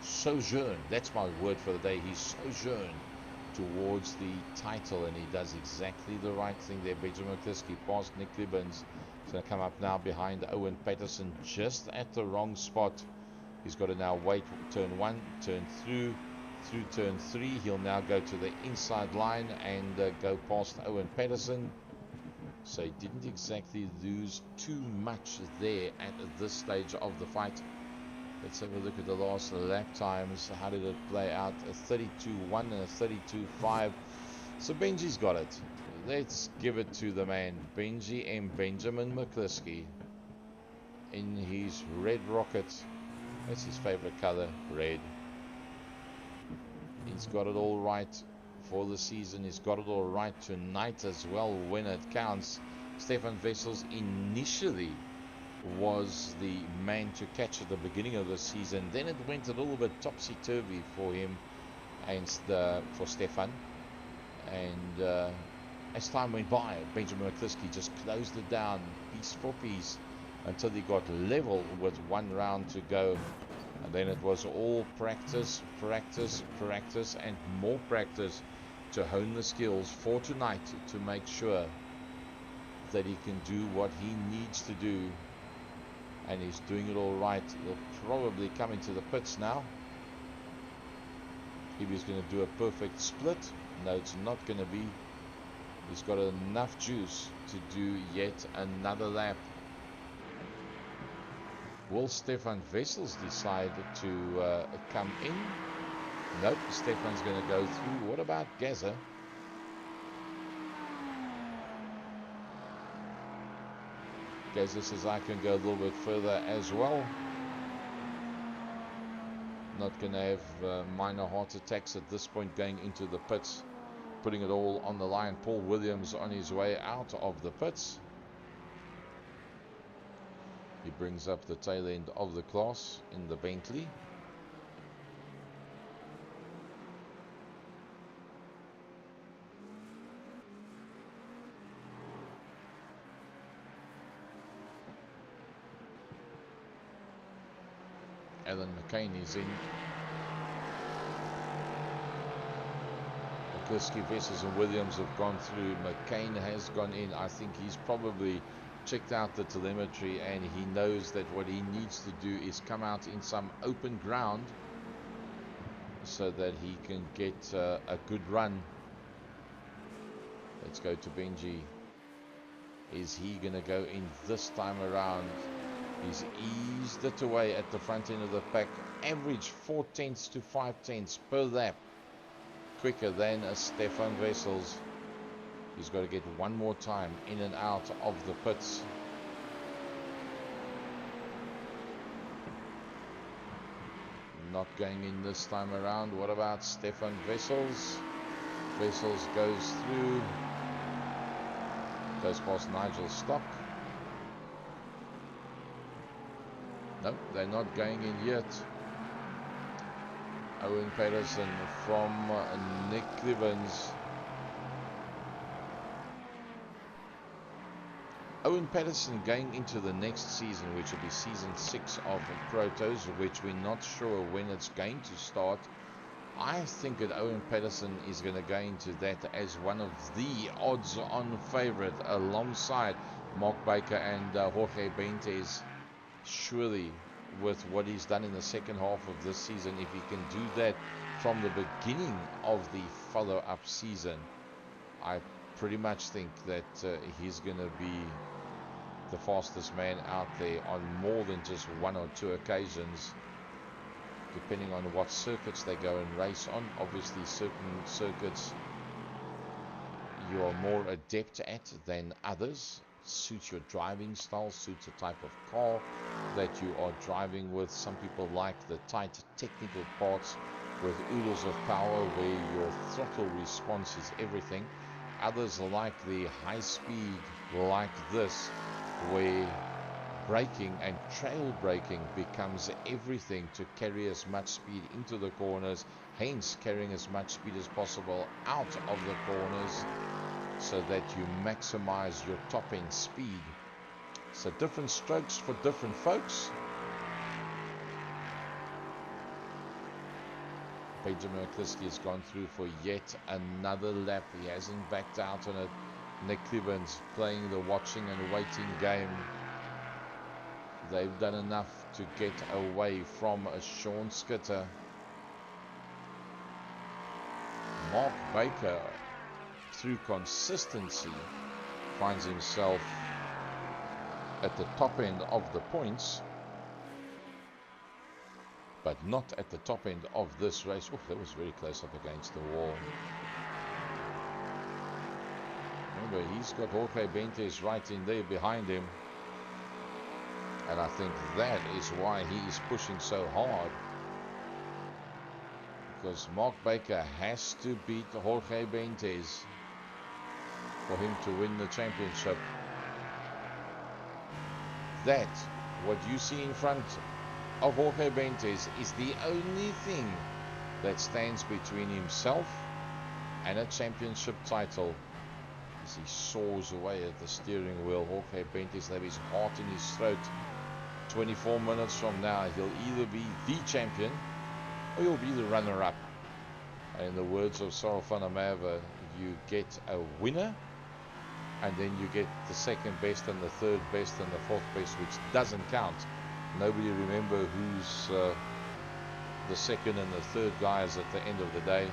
S1: sojourn. That's my word for the day, his sojourn towards the title, and he does exactly the right thing there. Benjamin McCliskey past Nick Klibbens. He's going to come up now behind Owen Patterson just at the wrong spot. He's got to now wait turn 1, turn through turn 3. He'll now go to the inside line and go past Owen Patterson. So he didn't exactly lose too much there at this stage of the fight. Let's have a look at the last lap times. How did it play out? A 32.1 and a 32.5. So Benji's got it. Let's give it to the man, Benji and Benjamin McCliskey, in his red rocket. That's his favorite color, red. He's got it all right for the season. He's got it all right tonight as well when it counts. Stefan Wessels initially was the man to catch at the beginning of the season. Then it went a little bit topsy-turvy for him and for Stefan. And as time went by, Benjamin McCliskey just closed it down piece for piece until he got level with 1 round to go. And then it was all practice, practice, practice, and more practice to hone the skills for tonight to make sure that he can do what he needs to do. And he's doing it all right. He'll probably come into the pits now. If he's going to do a perfect split, no, it's not going to be. He's got enough juice to do yet another lap. Will Stefan Wessels decide to come in? Nope, Stefan's going to go through. What about Gaza? Gaza says I can go a little bit further as well. Not going to have minor heart attacks at this point going into the pits. Putting it all on the line. Paul Williams on his way out of the pits. He brings up the tail end of the class in the Bentley. Alan McCain is in. McCliskey, Wessels and Williams have gone through. McCain has gone in. I think he's probably checked out the telemetry and he knows that what he needs to do is come out in some open ground so that he can get a good run. Let's go to Benji. Is he going to go in this time around? He's eased it away at the front end of the pack. Average 4 tenths to 5 tenths per lap quicker than a Stefan Wessels. He's got to get one more time in and out of the pits. Not going in this time around. What about Stefan Wessels? Wessels goes through. Goes past Nigel Stock. No, they're not going in yet. Owen Patterson from Nick Clivens. Owen Patterson going into the next season, which will be season 6 of Protos, which we're not sure when it's going to start. I think that Owen Patterson is going to go into that as one of the odds-on favorite alongside Mark Baker and Jorge Benitez. Surely, with what he's done in the second half of this season, if he can do that from the beginning of the follow-up season, I pretty much think that he's going to be the fastest man out there on more than just one or two occasions, depending on what circuits they go and race on. Obviously, certain circuits you are more adept at than others. Suits your driving style, suits the type of car that you are driving with. Some people like the tight technical parts with oodles of power where your throttle response is everything. Others like the high speed like this, where braking and trail braking becomes everything to carry as much speed into the corners, hence carrying as much speed as possible out of the corners so that you maximize your top end speed. So different strokes for different folks. Benjamin McCliskey has gone through for yet another lap. He hasn't backed out on it. Nick Clivens playing the watching and waiting game. They've done enough to get away from a Sean Skitter. Mark Baker, through consistency, finds himself at the top end of the points, but not at the top end of this race. Oh, that was very close up against the wall. Remember, he's got Jorge Benitez right in there behind him. And I think that is why he is pushing so hard. Because Mark Baker has to beat Jorge Benitez for him to win the championship. That, what you see in front of Jorge Benitez, is the only thing that stands between himself and a championship title. As he soars away at the steering wheel, Jorge Benitez will have his heart in his throat. 24 minutes from now, he'll either be the champion or he'll be the runner-up. And in the words of Cyril van der Merwe, you get a winner, and then you get the second best and the third best and the fourth best, which doesn't count. Nobody remember who's the second and the third guys at the end of the day.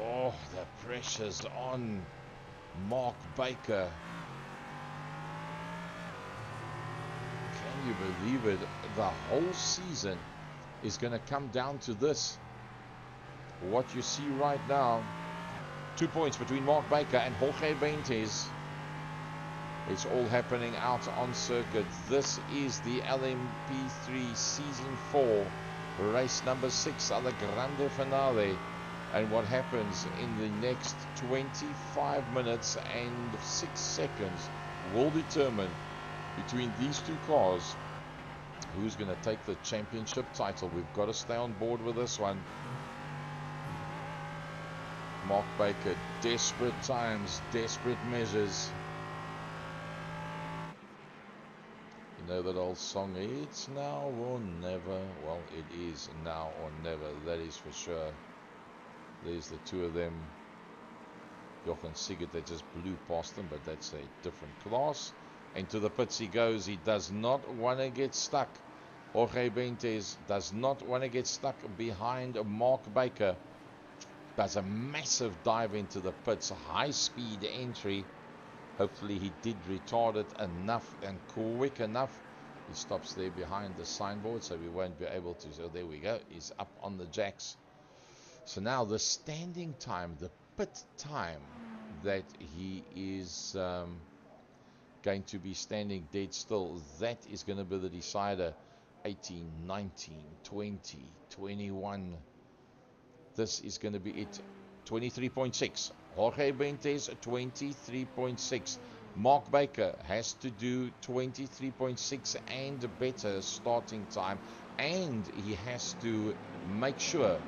S1: Oh, the pressure's on Mark Baker. Can you believe it? The whole season is going to come down to this. What you see right now, 2 points between Mark Baker and Jorge Benitez. It's all happening out on circuit. This is the LMP3 Season 4, race number 6, the Grande Finale. And what happens in the next 25 minutes and 6 seconds will determine, between these two cars, who's going to take the championship title. We've got to stay on board with this one. Mark Baker, desperate times, desperate measures. You know that old song, it's now or never. Well, it is now or never, that is for sure. There's the two of them. Jochen Sigurd, they just blew past them, but that's a different class. Into the pits he goes. He does not want to get stuck. Jorge Benitez does not want to get stuck behind Mark Baker. Does a massive dive into the pits. High speed entry. Hopefully he did retard it enough and quick enough. He stops there behind the signboard, so we won't be able to. So there we go. He's up on the jacks. So now the standing time, the pit time that he is going to be standing dead still, that is going to be the decider. 18, 19, 20, 21. This is going to be it. 23.6. Jorge Benitez, 23.6. Mark Baker has to do 23.6 and better starting time, and he has to make sure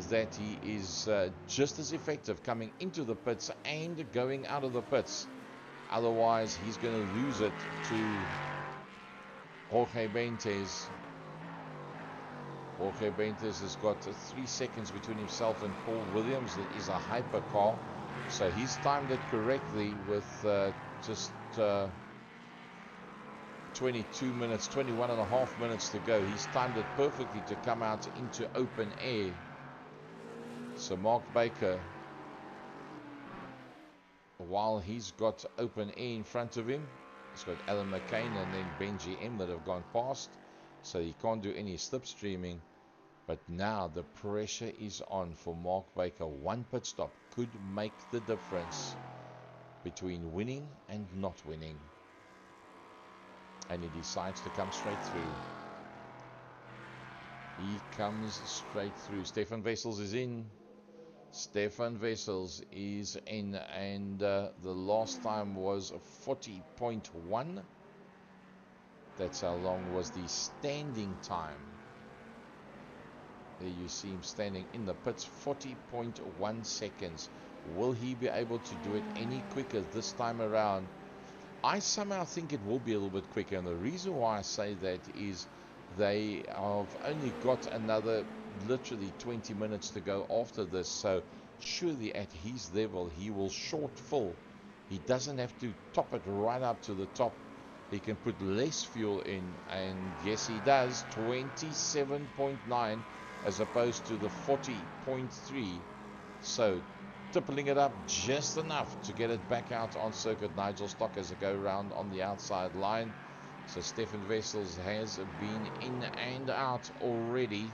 S1: that he is just as effective coming into the pits and going out of the pits. Otherwise, he's going to lose it to Jorge Benitez. Jorge Benitez has got 3 seconds between himself and Paul Williams. That is a hypercar. So he's timed it correctly with just 22 minutes, 21 and a half minutes to go. He's timed it perfectly to come out into open air. So Mark Baker, while he's got open air in front of him, he's got Alan McCain and then Benji M that have gone past. So he can't do any slipstreaming. But now the pressure is on for Mark Baker. One pit stop could make the difference between winning and not winning. And he decides to come straight through. He comes straight through. Stefan Wessels is in. Stefan Wessels is in. And the last time was 40.1. That's how long was the standing time. There you see him standing in the pits, 40.1 seconds. Will he be able to do it any quicker this time around? I somehow think it will be a little bit quicker, and the reason why I say that is they have only got another literally 20 minutes to go after this, so surely at his level he will short full. He doesn't have to top it right up to the top. He can put less fuel in, and yes he does, 27.9 as opposed to the 40.3. So tippling it up just enough to get it back out on circuit. Nigel Stock has a go round on the outside line. So Stefan Wessels has been in and out already.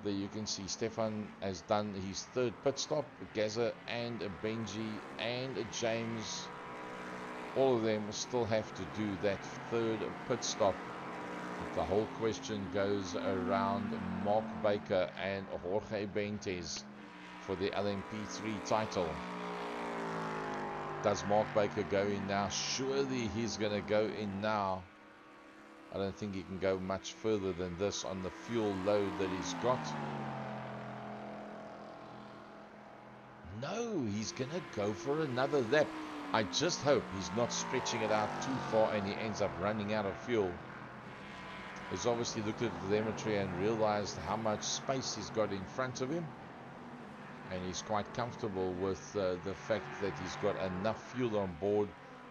S1: There you can see Stefan has done his third pit stop. Gaza and Benji and James, all of them still have to do that third pit stop. The whole question goes around Mark Baker and Jorge Benitez for the LMP3 title. Does Mark Baker go in now? Surely he's going to go in now. I don't think he can go much further than this on the fuel load that he's got. No, he's going to go for another lap. I just hope he's not stretching it out too far and he ends up running out of fuel. He's obviously looked at the telemetry and realized how much space he's got in front of him, and he's quite comfortable with the fact that he's got enough fuel on board.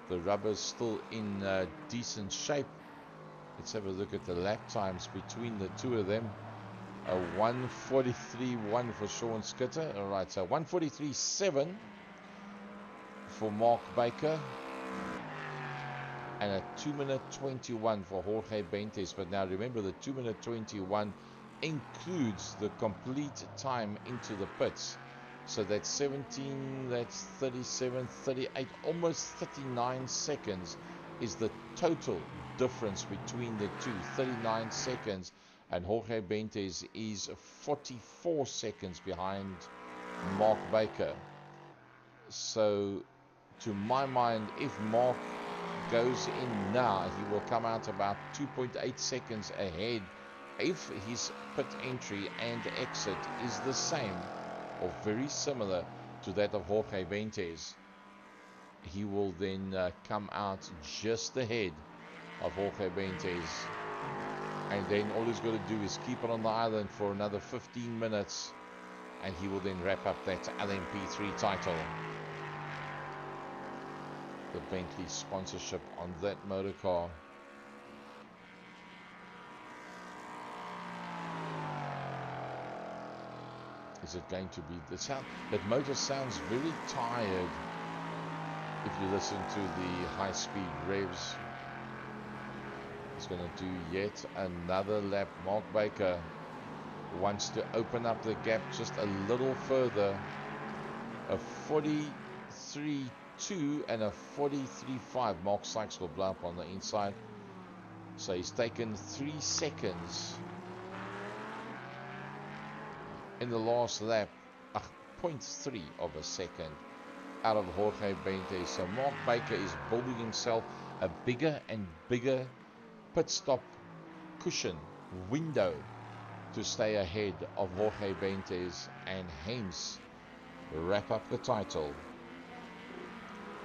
S1: The rubber's still in decent shape. Let's have a look at the lap times between the two of them. A 1:43.1 for Sean Skitter. Alright, so 1:43.7 for Mark Baker, and a 2:21 for Jorge Benitez. But now remember, the 2:21 includes the complete time into the pits. So that's 17, that's 37, 38, almost 39 seconds is the total difference between the two. 39 seconds, and Jorge Benitez is 44 seconds behind Mark Baker. So to my mind, if Mark goes in now, he will come out about 2.8 seconds ahead. If his pit entry and exit is the same or very similar to that of Jorge Benitez, he will then come out just ahead of Jorge Benitez, and then all he's got to do is keep it on the island for another 15 minutes, and he will then wrap up that LMP3 title. The Bentley sponsorship on that motor car. Is it going to be the sound? That motor sounds very tired if you listen to the high-speed revs. He's going to do yet another lap. Mark Baker wants to open up the gap just a little further. A 43.2 and a 43.5. Mark Sykes will blow up on the inside. So he's taken 3 seconds in the last lap, 0.3 of a second out of Jorge Benitez. So Mark Baker is building himself a bigger and bigger pit stop cushion window to stay ahead of Jorge Benitez and hence wrap up the title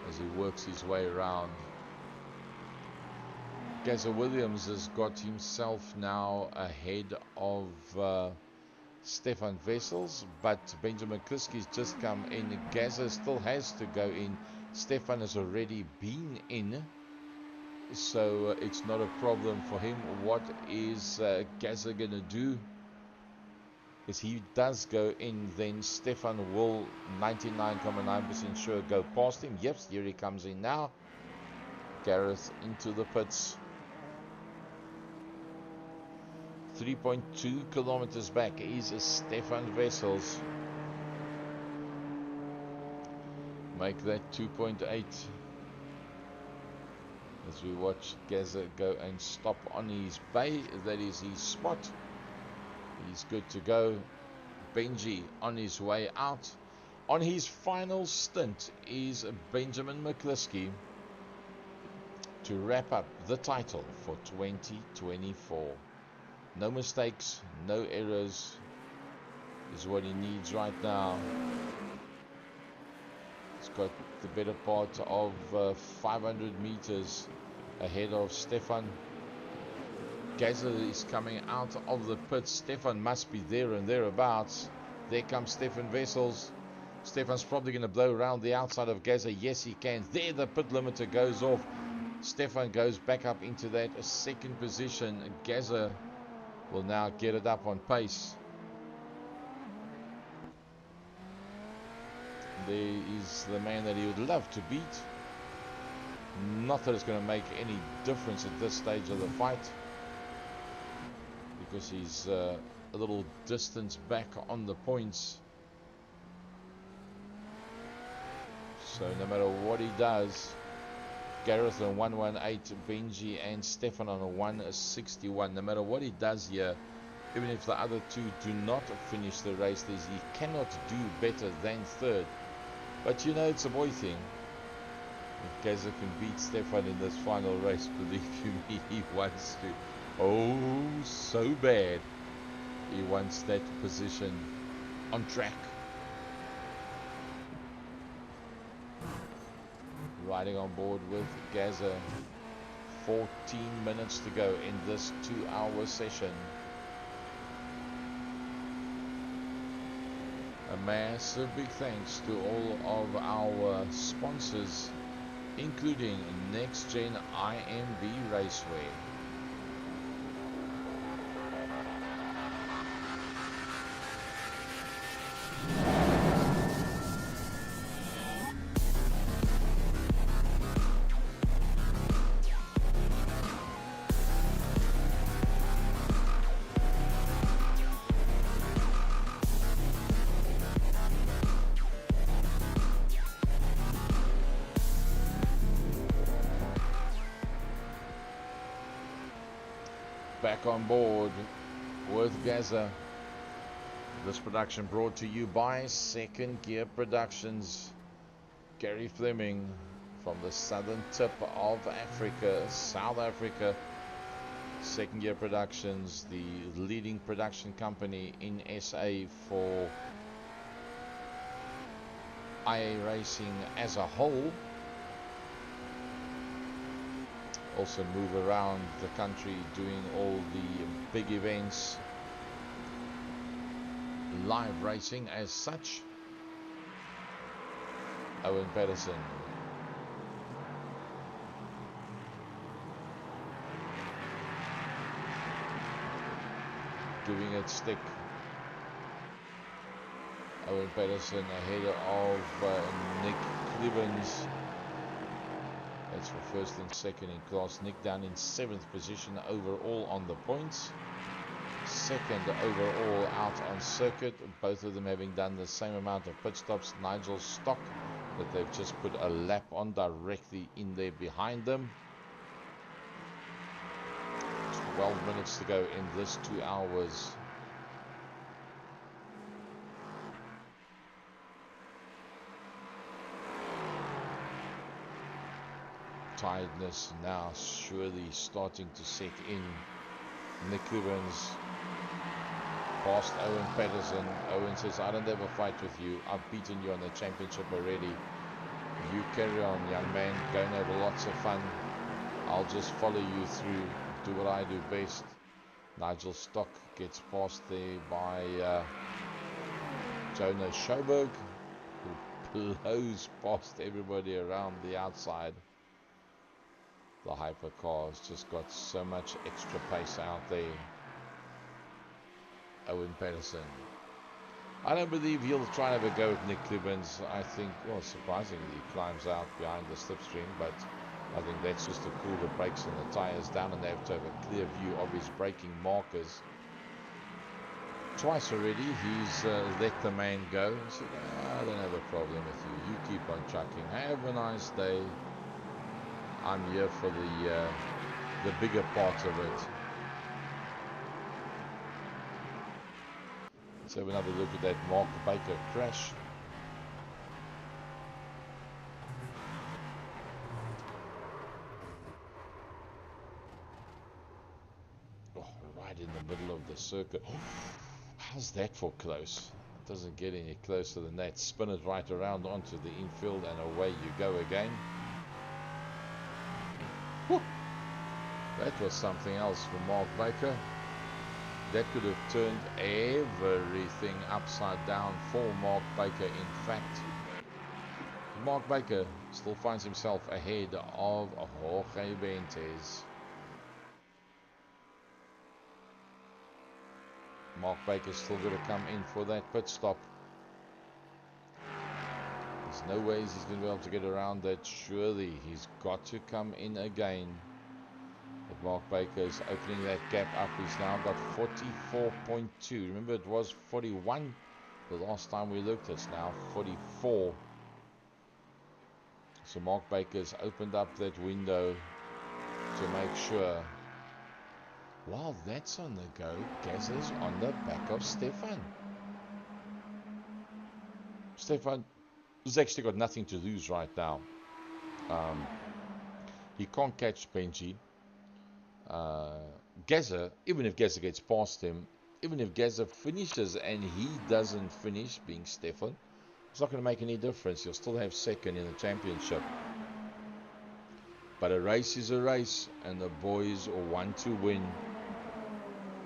S1: as he works his way around. Gazza Williams has got himself now ahead of Stefan Wessels, but Benjamin Kliski's just come in. Gazza still has to go in. Stefan has already been in, so it's not a problem for him. What is Gazza going to do? If he does go in, then Stefan will 99.9% sure go past him. Yes, here he comes in now. Gareth into the pits. 3.2 kilometers back is Stefan Wessels. Make that 2.8 as we watch Gazza go and stop on his bay. That is his spot. He's good to go. Benji on his way out. On his final stint is Benjamin McCliskey to wrap up the title for 2024. No mistakes, no errors is what he needs right now. He's got the better part of 500 meters ahead of Stefan. Gazza is coming out of the pits. Stefan must be there and thereabouts. There comes Stefan Wessels. Stefan's probably going to blow around the outside of Gazza. Yes, he can. There, the pit limiter goes off. Stefan goes back up into that second position. Gazza will now get it up on pace. There is the man that he would love to beat. Not that it's going to make any difference at this stage of the fight, because he's a little distance back on the points. So no matter what he does, Gareth on 118, Benji and Stefan on a 161. No matter what he does here, even if the other two do not finish the race, he cannot do better than third. But you know, it's a boy thing. If Gazza can beat Stefan in this final race, believe you me, he wants to. Oh, so bad. He wants that position on track. Riding on board with Gazza. 14 minutes to go in this 2-hour session. A massive big thanks to all of our sponsors, including NXTGEN IMB Raceway. Back on board with Gazza. This production brought to you by Second Gear Productions. Gary Fleming from the southern tip of Africa, South Africa. Second Gear Productions, the leading production company in SA for IA racing as a whole. Also move around the country doing all the big events, live racing as such. Owen Patterson. Giving it stick. Owen Patterson ahead of Nick Clevens. That's for first and second in class. Nick down in 7th position overall on the points. Second overall out on circuit. Both of them having done the same amount of pit stops. Nigel Stock, that they've just put a lap on directly in there behind them. 12 minutes to go in this 2 hours. tiredness now surely starting to set in. Nick Evans past Owen Patterson. Owen says, I don't have a fight with you. I've beaten you on the championship already. You carry on, young man. Go and have lots of fun. I'll just follow you through. Do what I do best. Nigel Stock gets passed there by Jonas Schoberg, who blows past everybody around the outside. The hypercar's just got so much extra pace out there. Owen Patterson. I don't believe he'll try and have a go at Nick Clibbins. I think, well, surprisingly, he climbs out behind the slipstream, but I think that's just to cool the brakes and the tyres down, and they have to have a clear view of his braking markers. Twice already, he's let the man go. He said, I don't have a problem with you. You keep on trucking. Have a nice day. I'm here for the bigger part of it. Let's have another look at that Mark Baker crash. Oh, right in the middle of the circuit. Oh, how's that for close? It doesn't get any closer than that. Spin it right around onto the infield and away you go again. Whew. That was something else for Mark Baker. That could have turned everything upside down for Mark Baker. In fact, Mark Baker still finds himself ahead of Jorge Benitez. Mark Baker's still going to come in for that pit stop. There's no ways he's going to be able to get around that. Surely he's got to come in again. But Mark Baker is opening that gap up. He's now got 44.2. Remember, it was 41 the last time we looked. It's now 44. So Mark Baker's opened up that window to make sure. While that's on the go, Gazza's on the back of Stefan. Stefan has actually got nothing to lose right now. He can't catch Benji. Gazza, even if Gazza gets past him, even if Gazza finishes and he doesn't finish, being Stefan, it's not going to make any difference. You'll still have second in the championship. But a race is a race, and the boys want to win.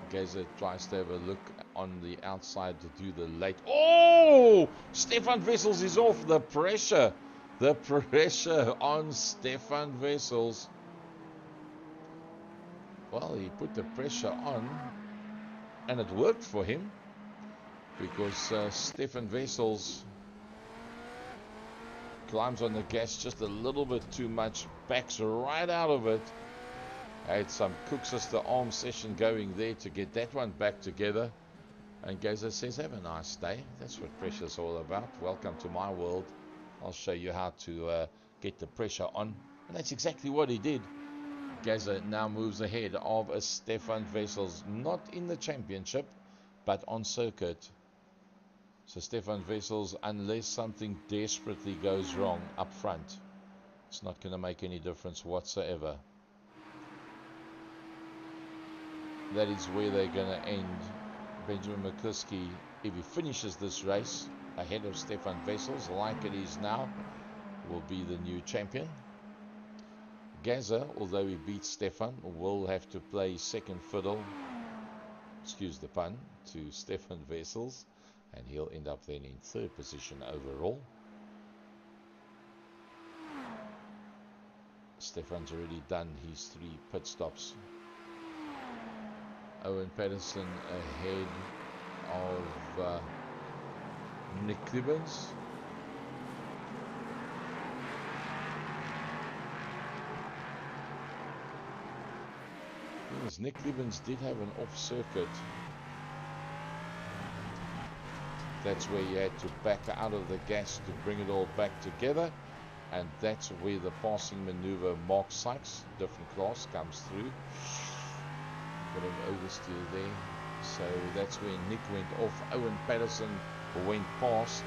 S1: Gazza tries to have a look on the outside to do the late. Oh! Stefan Wessels is off. The pressure. The pressure on Stefan Wessels. Well, he put the pressure on, and it worked for him, because Stefan Wessels climbs on the gas just a little bit too much, backs right out of it. Had some Cook Sister arm session going there to get that one back together. And Gazza says, have a nice day. That's what pressure's all about. Welcome to my world. I'll show you how to get the pressure on. And that's exactly what he did. Gazza now moves ahead of a Stefan Wessels, not in the championship, but on circuit. So Stefan Wessels, unless something desperately goes wrong up front, it's not going to make any difference whatsoever. That is where they're going to end. Benjamin McCluskey, if he finishes this race ahead of Stefan Wessels, like it is now, will be the new champion. Gazza, although he beats Stefan, will have to play second fiddle, excuse the pun, to Stefan Wessels, and he'll end up then in third position overall. Stefan's already done his 3 pit stops. Owen Patterson ahead of Nick Clibbins. Yes, Nick Clibbins did have an off circuit. That's where he had to back out of the gas to bring it all back together. And that's where the passing maneuver Mark Sykes, different class, comes through. Bit of oversteer there. So that's where Nick went off. Owen Patterson went past.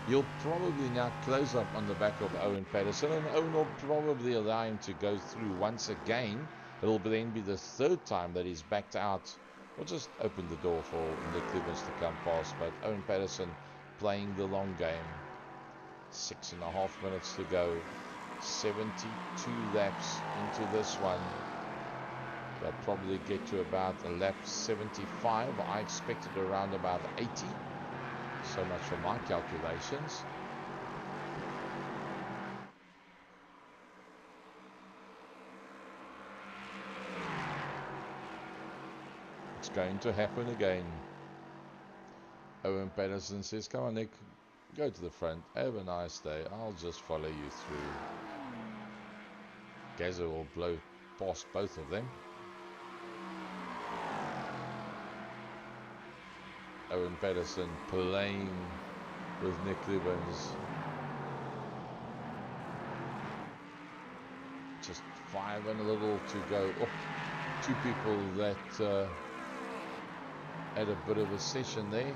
S1: He'll probably now close up on the back of Owen Patterson, and Owen will probably allow him to go through once again. It'll then be the third time that he's backed out. We'll just open the door for Nick Libbins to come past, but Owen Patterson playing the long game. 6.5 minutes to go. 72 laps into this one. They'll probably get to about a lap 75. I expected around about 80. So much for my calculations. It's going to happen again. Owen Patterson says, come on Nick, go to the front, have a nice day, I'll just follow you through. Gazza will blow past both of them. Owen Patterson playing with Nick Libbins. Just 5 and a little to go. Oh, two people that had a bit of a session there.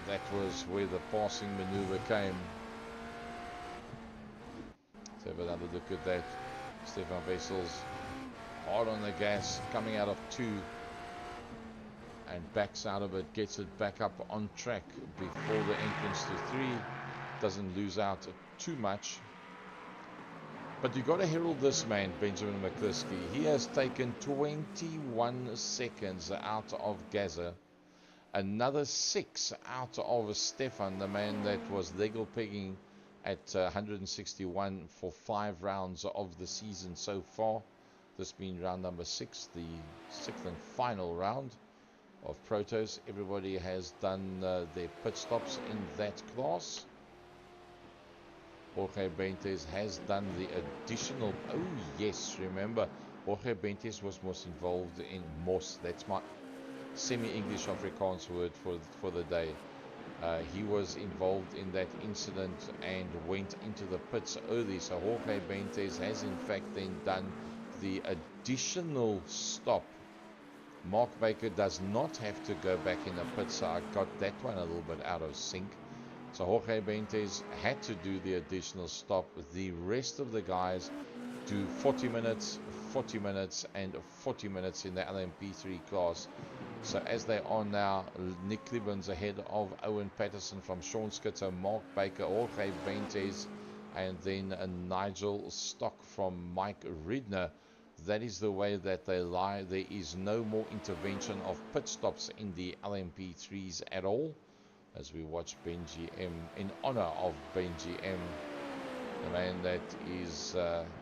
S1: That was where the passing maneuver came. Let's have another look at that. Stefan Wessels hard on the gas, coming out of 2 and backs out of it, gets it back up on track before the entrance to 3. Doesn't lose out too much. But you got to herald this man, Benjamin McCliskey. He has taken 21 seconds out of Gazza. Another 6 out of Stefan, the man that was legal pegging at 161 for 5 rounds of the season so far. This being round number 6, the 6th and final round of Protos. Everybody has done their pit stops in that class. Jorge Bentes has done the additional. Oh yes, remember Jorge Bentes was most involved in that's my semi-English Afrikaans word for the day. He was involved in that incident and went into the pits early. So Jorge Bentes has in fact then done the additional stop. Mark Baker does not have to go back in the pit, so I got that one a little bit out of sync. So Jorge Bentes had to do the additional stop. The rest of the guys do 40 minutes, 40 minutes, and 40 minutes in the LMP3 class. So as they are now, Nick Libbins ahead of Owen Patterson from Sean Skitzer, Mark Baker, Jorge Bentes, and then Nigel Stock from Mike Ridner. That is the way that they lie. There is no more intervention of pit stops in the LMP3s at all. As we watch Benji M, in honor of Benji M, the man that is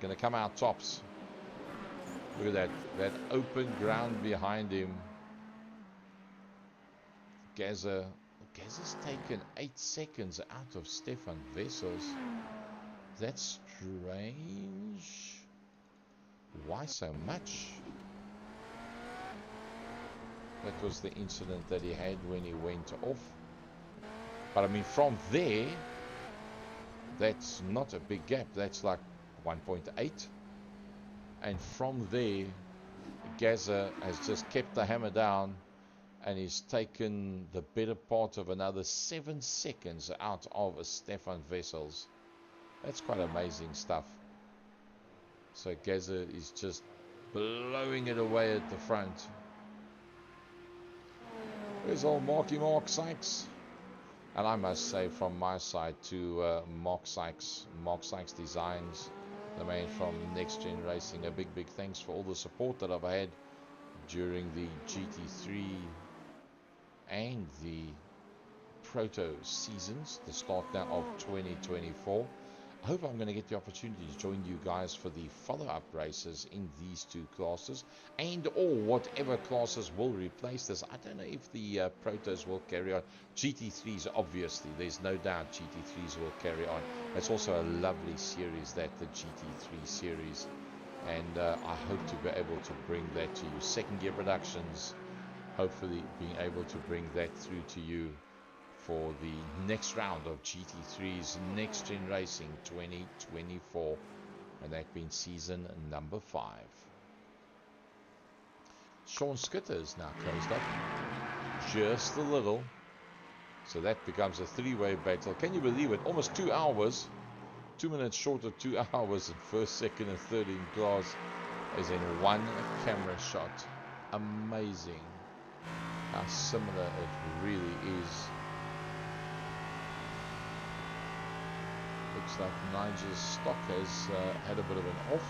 S1: going to come out tops. Look at that open ground behind him. Gazza's taken 8 seconds out of Stefan Wessels. That's strange. Why so much? That was the incident that he had when he went off. But I mean, from there, that's not a big gap. That's like 1.8. And from there, Gazza has just kept the hammer down and he's taken the better part of another 7 seconds out of Stefan Wessels. That's quite amazing stuff. So Gazza is just blowing it away at the front. There's old Marky Mark Sykes. And I must say from my side to Mark Sykes Designs, the man from NXTGEN Racing, a big thanks for all the support that I've had during the GT3 and the Proto seasons, the start now of 2024. I hope I'm going to get the opportunity to join you guys for the follow-up races in these 2 classes, and or whatever classes will replace this. I don't know if the Protos will carry on. GT3s, obviously, there's no doubt GT3s will carry on. It's also a lovely series, that the GT3 series, and I hope to be able to bring that to you. Second Gear Productions, hopefully being able to bring that through to you for the next round of GT3's NXTGEN Racing 2024, and that being season number 5. Sean Skitter is now closed up just a little. So that becomes a three-way battle. Can you believe it? Almost 2 hours. 2 minutes short of 2 hours in first, second, and third in class is in one camera shot. Amazing how similar it really is. Looks like Nigel's stock has had a bit of an off.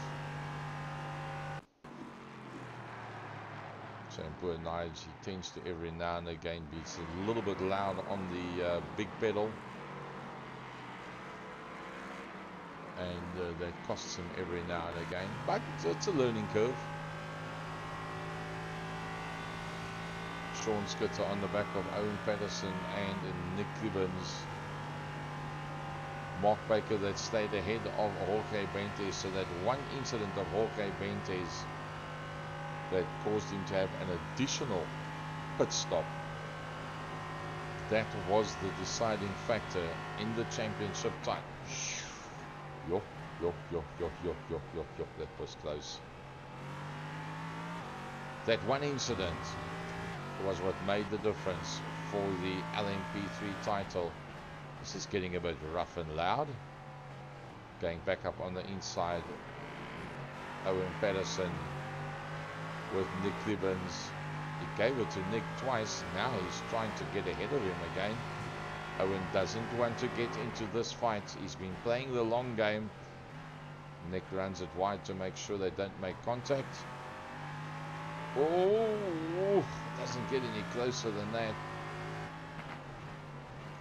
S1: So poor Nigel, he tends to every now and again be a little bit loud on the big pedal. And that costs him every now and again. But it's a learning curve. Sean Skitter on the back of Owen Patterson and Nick Gibbons. Mark Baker that stayed ahead of Jorge Benitez, so that one incident of Jorge Benitez that caused him to have an additional pit stop, that was the deciding factor in the championship time. Yo, that was close. That one incident was what made the difference for the LMP3 title. This is getting a bit rough and loud. Going back up on the inside, Owen Patterson with Nick Gibbons. He gave it to Nick twice. Now he's trying to get ahead of him again. Owen doesn't want to get into this fight. He's been playing the long game. Nick runs it wide to make sure they don't make contact. Oh, doesn't get any closer than that.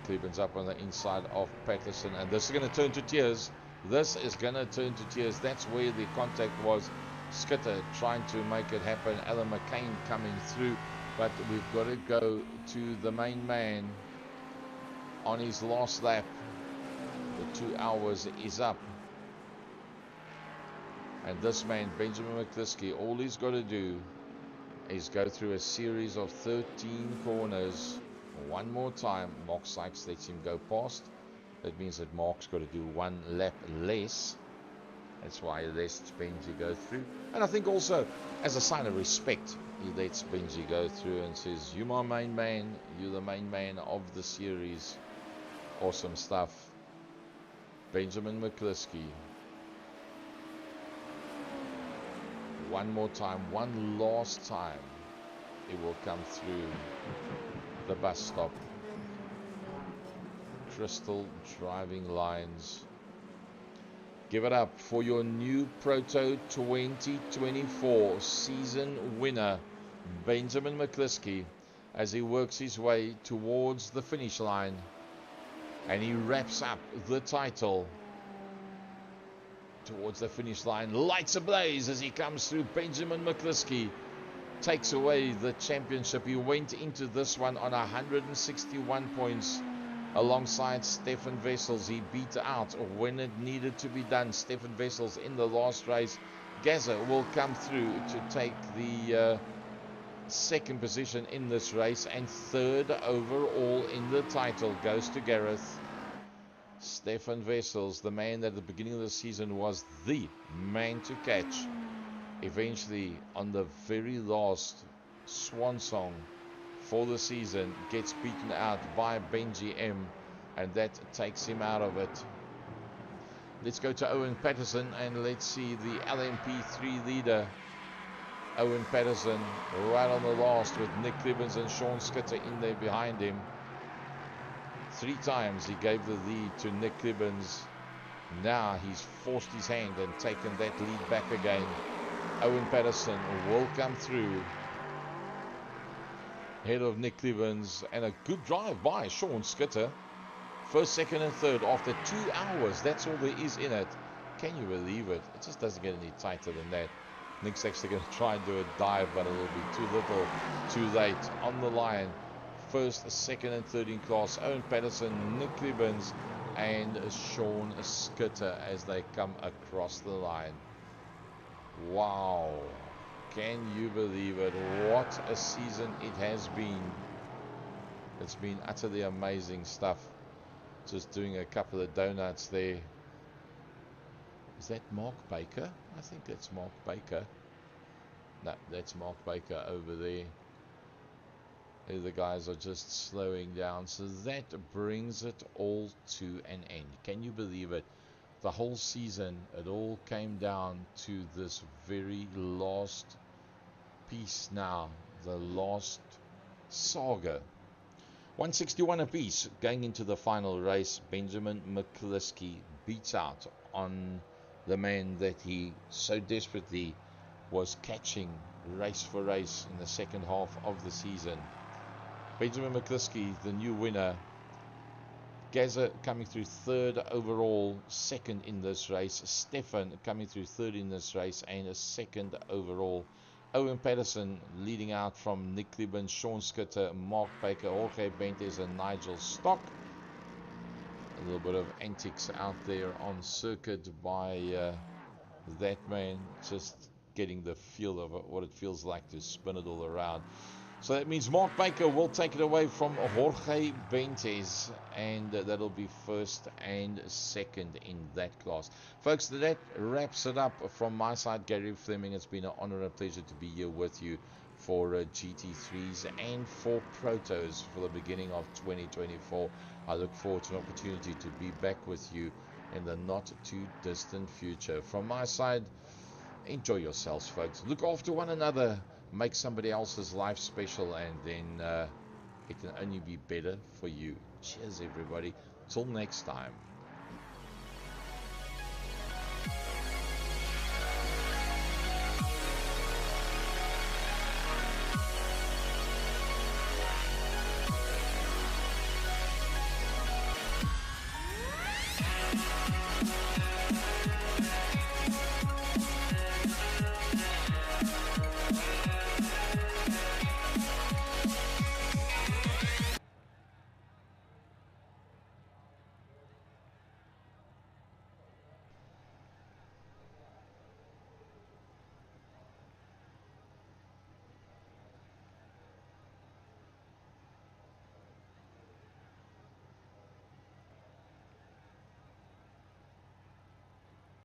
S1: Gibbons up on the inside of Patterson, and this is going to turn to tears. This is going to turn to tears. That's where the contact was. Skitter trying to make it happen. Alan McCain coming through, but we've got to go to the main man on his last lap. The 2 hours is up, and this man, Benjamin McCliskey, all he's got to do is go through a series of 13 corners one more time. Mark Sykes lets him go past. That means that Mark's got to do one lap less. That's why he lets Benji go through. And I think also, as a sign of respect, he lets Benji go through and says, "You're my main man. You're the main man of the series." Awesome stuff. Benjamin McCliskey. One more time, one last time, he will come through the bus stop. Crystal driving lines. Give it up for your new Proto 2024 season winner, Benjamin McCliskey, as he works his way towards the finish line. And he wraps up the title towards the finish line. Lights ablaze as he comes through. Benjamin McCliskey takes away the championship. He went into this one on 161 points alongside Stefan Wessels. He beat out when it needed to be done. Stefan Wessels in the last race. Gaza will come through to take the second position in this race, and third overall in the title goes to Gareth. Stefan Wessels, the man that at the beginning of the season was the man to catch, eventually on the very last swan song for the season gets beaten out by Benji M, and that takes him out of it. Let's go to Owen Patterson and let's see the LMP3 leader. Owen Patterson right on the last with Nick Gibbons and Sean Skitter in there behind him. 3 times he gave the lead to Nick Gibbons. Now he's forced his hand and taken that lead back again. Owen Patterson will come through ahead of Nick Gibbons, and a good drive by Sean Skitter. First, second and third after 2 hours. That's all there is in it. Can you believe it? It just doesn't get any tighter than that. Nick's actually going to try and do a dive, but it'll be too little, too late. On the line, first, second, and third in class. Owen Patterson, Nick Gibbons, and Sean Skitter as they come across the line. Wow. Can you believe it? What a season it has been. It's been utterly amazing stuff. Just doing a couple of donuts there. Is that Mark Baker? I think that's Mark Baker. No, that's Mark Baker over there. The guys are just slowing down. So that brings it all to an end. Can you believe it? The whole season, it all came down to this very last piece now. The last saga. 161 apiece going into the final race. Benjamin McCluskey beats out on the man that he so desperately was catching race for race in the second half of the season. Benjamin McCluskey, the new winner. Gaza coming through third overall, second in this race. Stefan coming through third in this race and a second overall. Owen Patterson leading out from Nick Lieben, Sean Skitter, Mark Baker, Jorge Bentes and Nigel Stock. A little bit of antics out there on circuit by that man, just getting the feel of what it feels like to spin it all around. So that means Mark Baker will take it away from Jorge Bentes, and that'll be first and second in that class. Folks, that wraps it up from my side. Gary Fleming, it's been an honor and a pleasure to be here with you for GT3s and for Protos for the beginning of 2024. I look forward to an opportunity to be back with you in the not too distant future. From my side, enjoy yourselves, folks. Look after one another. Make somebody else's life special, and then it can only be better for you. Cheers, everybody. Till next time.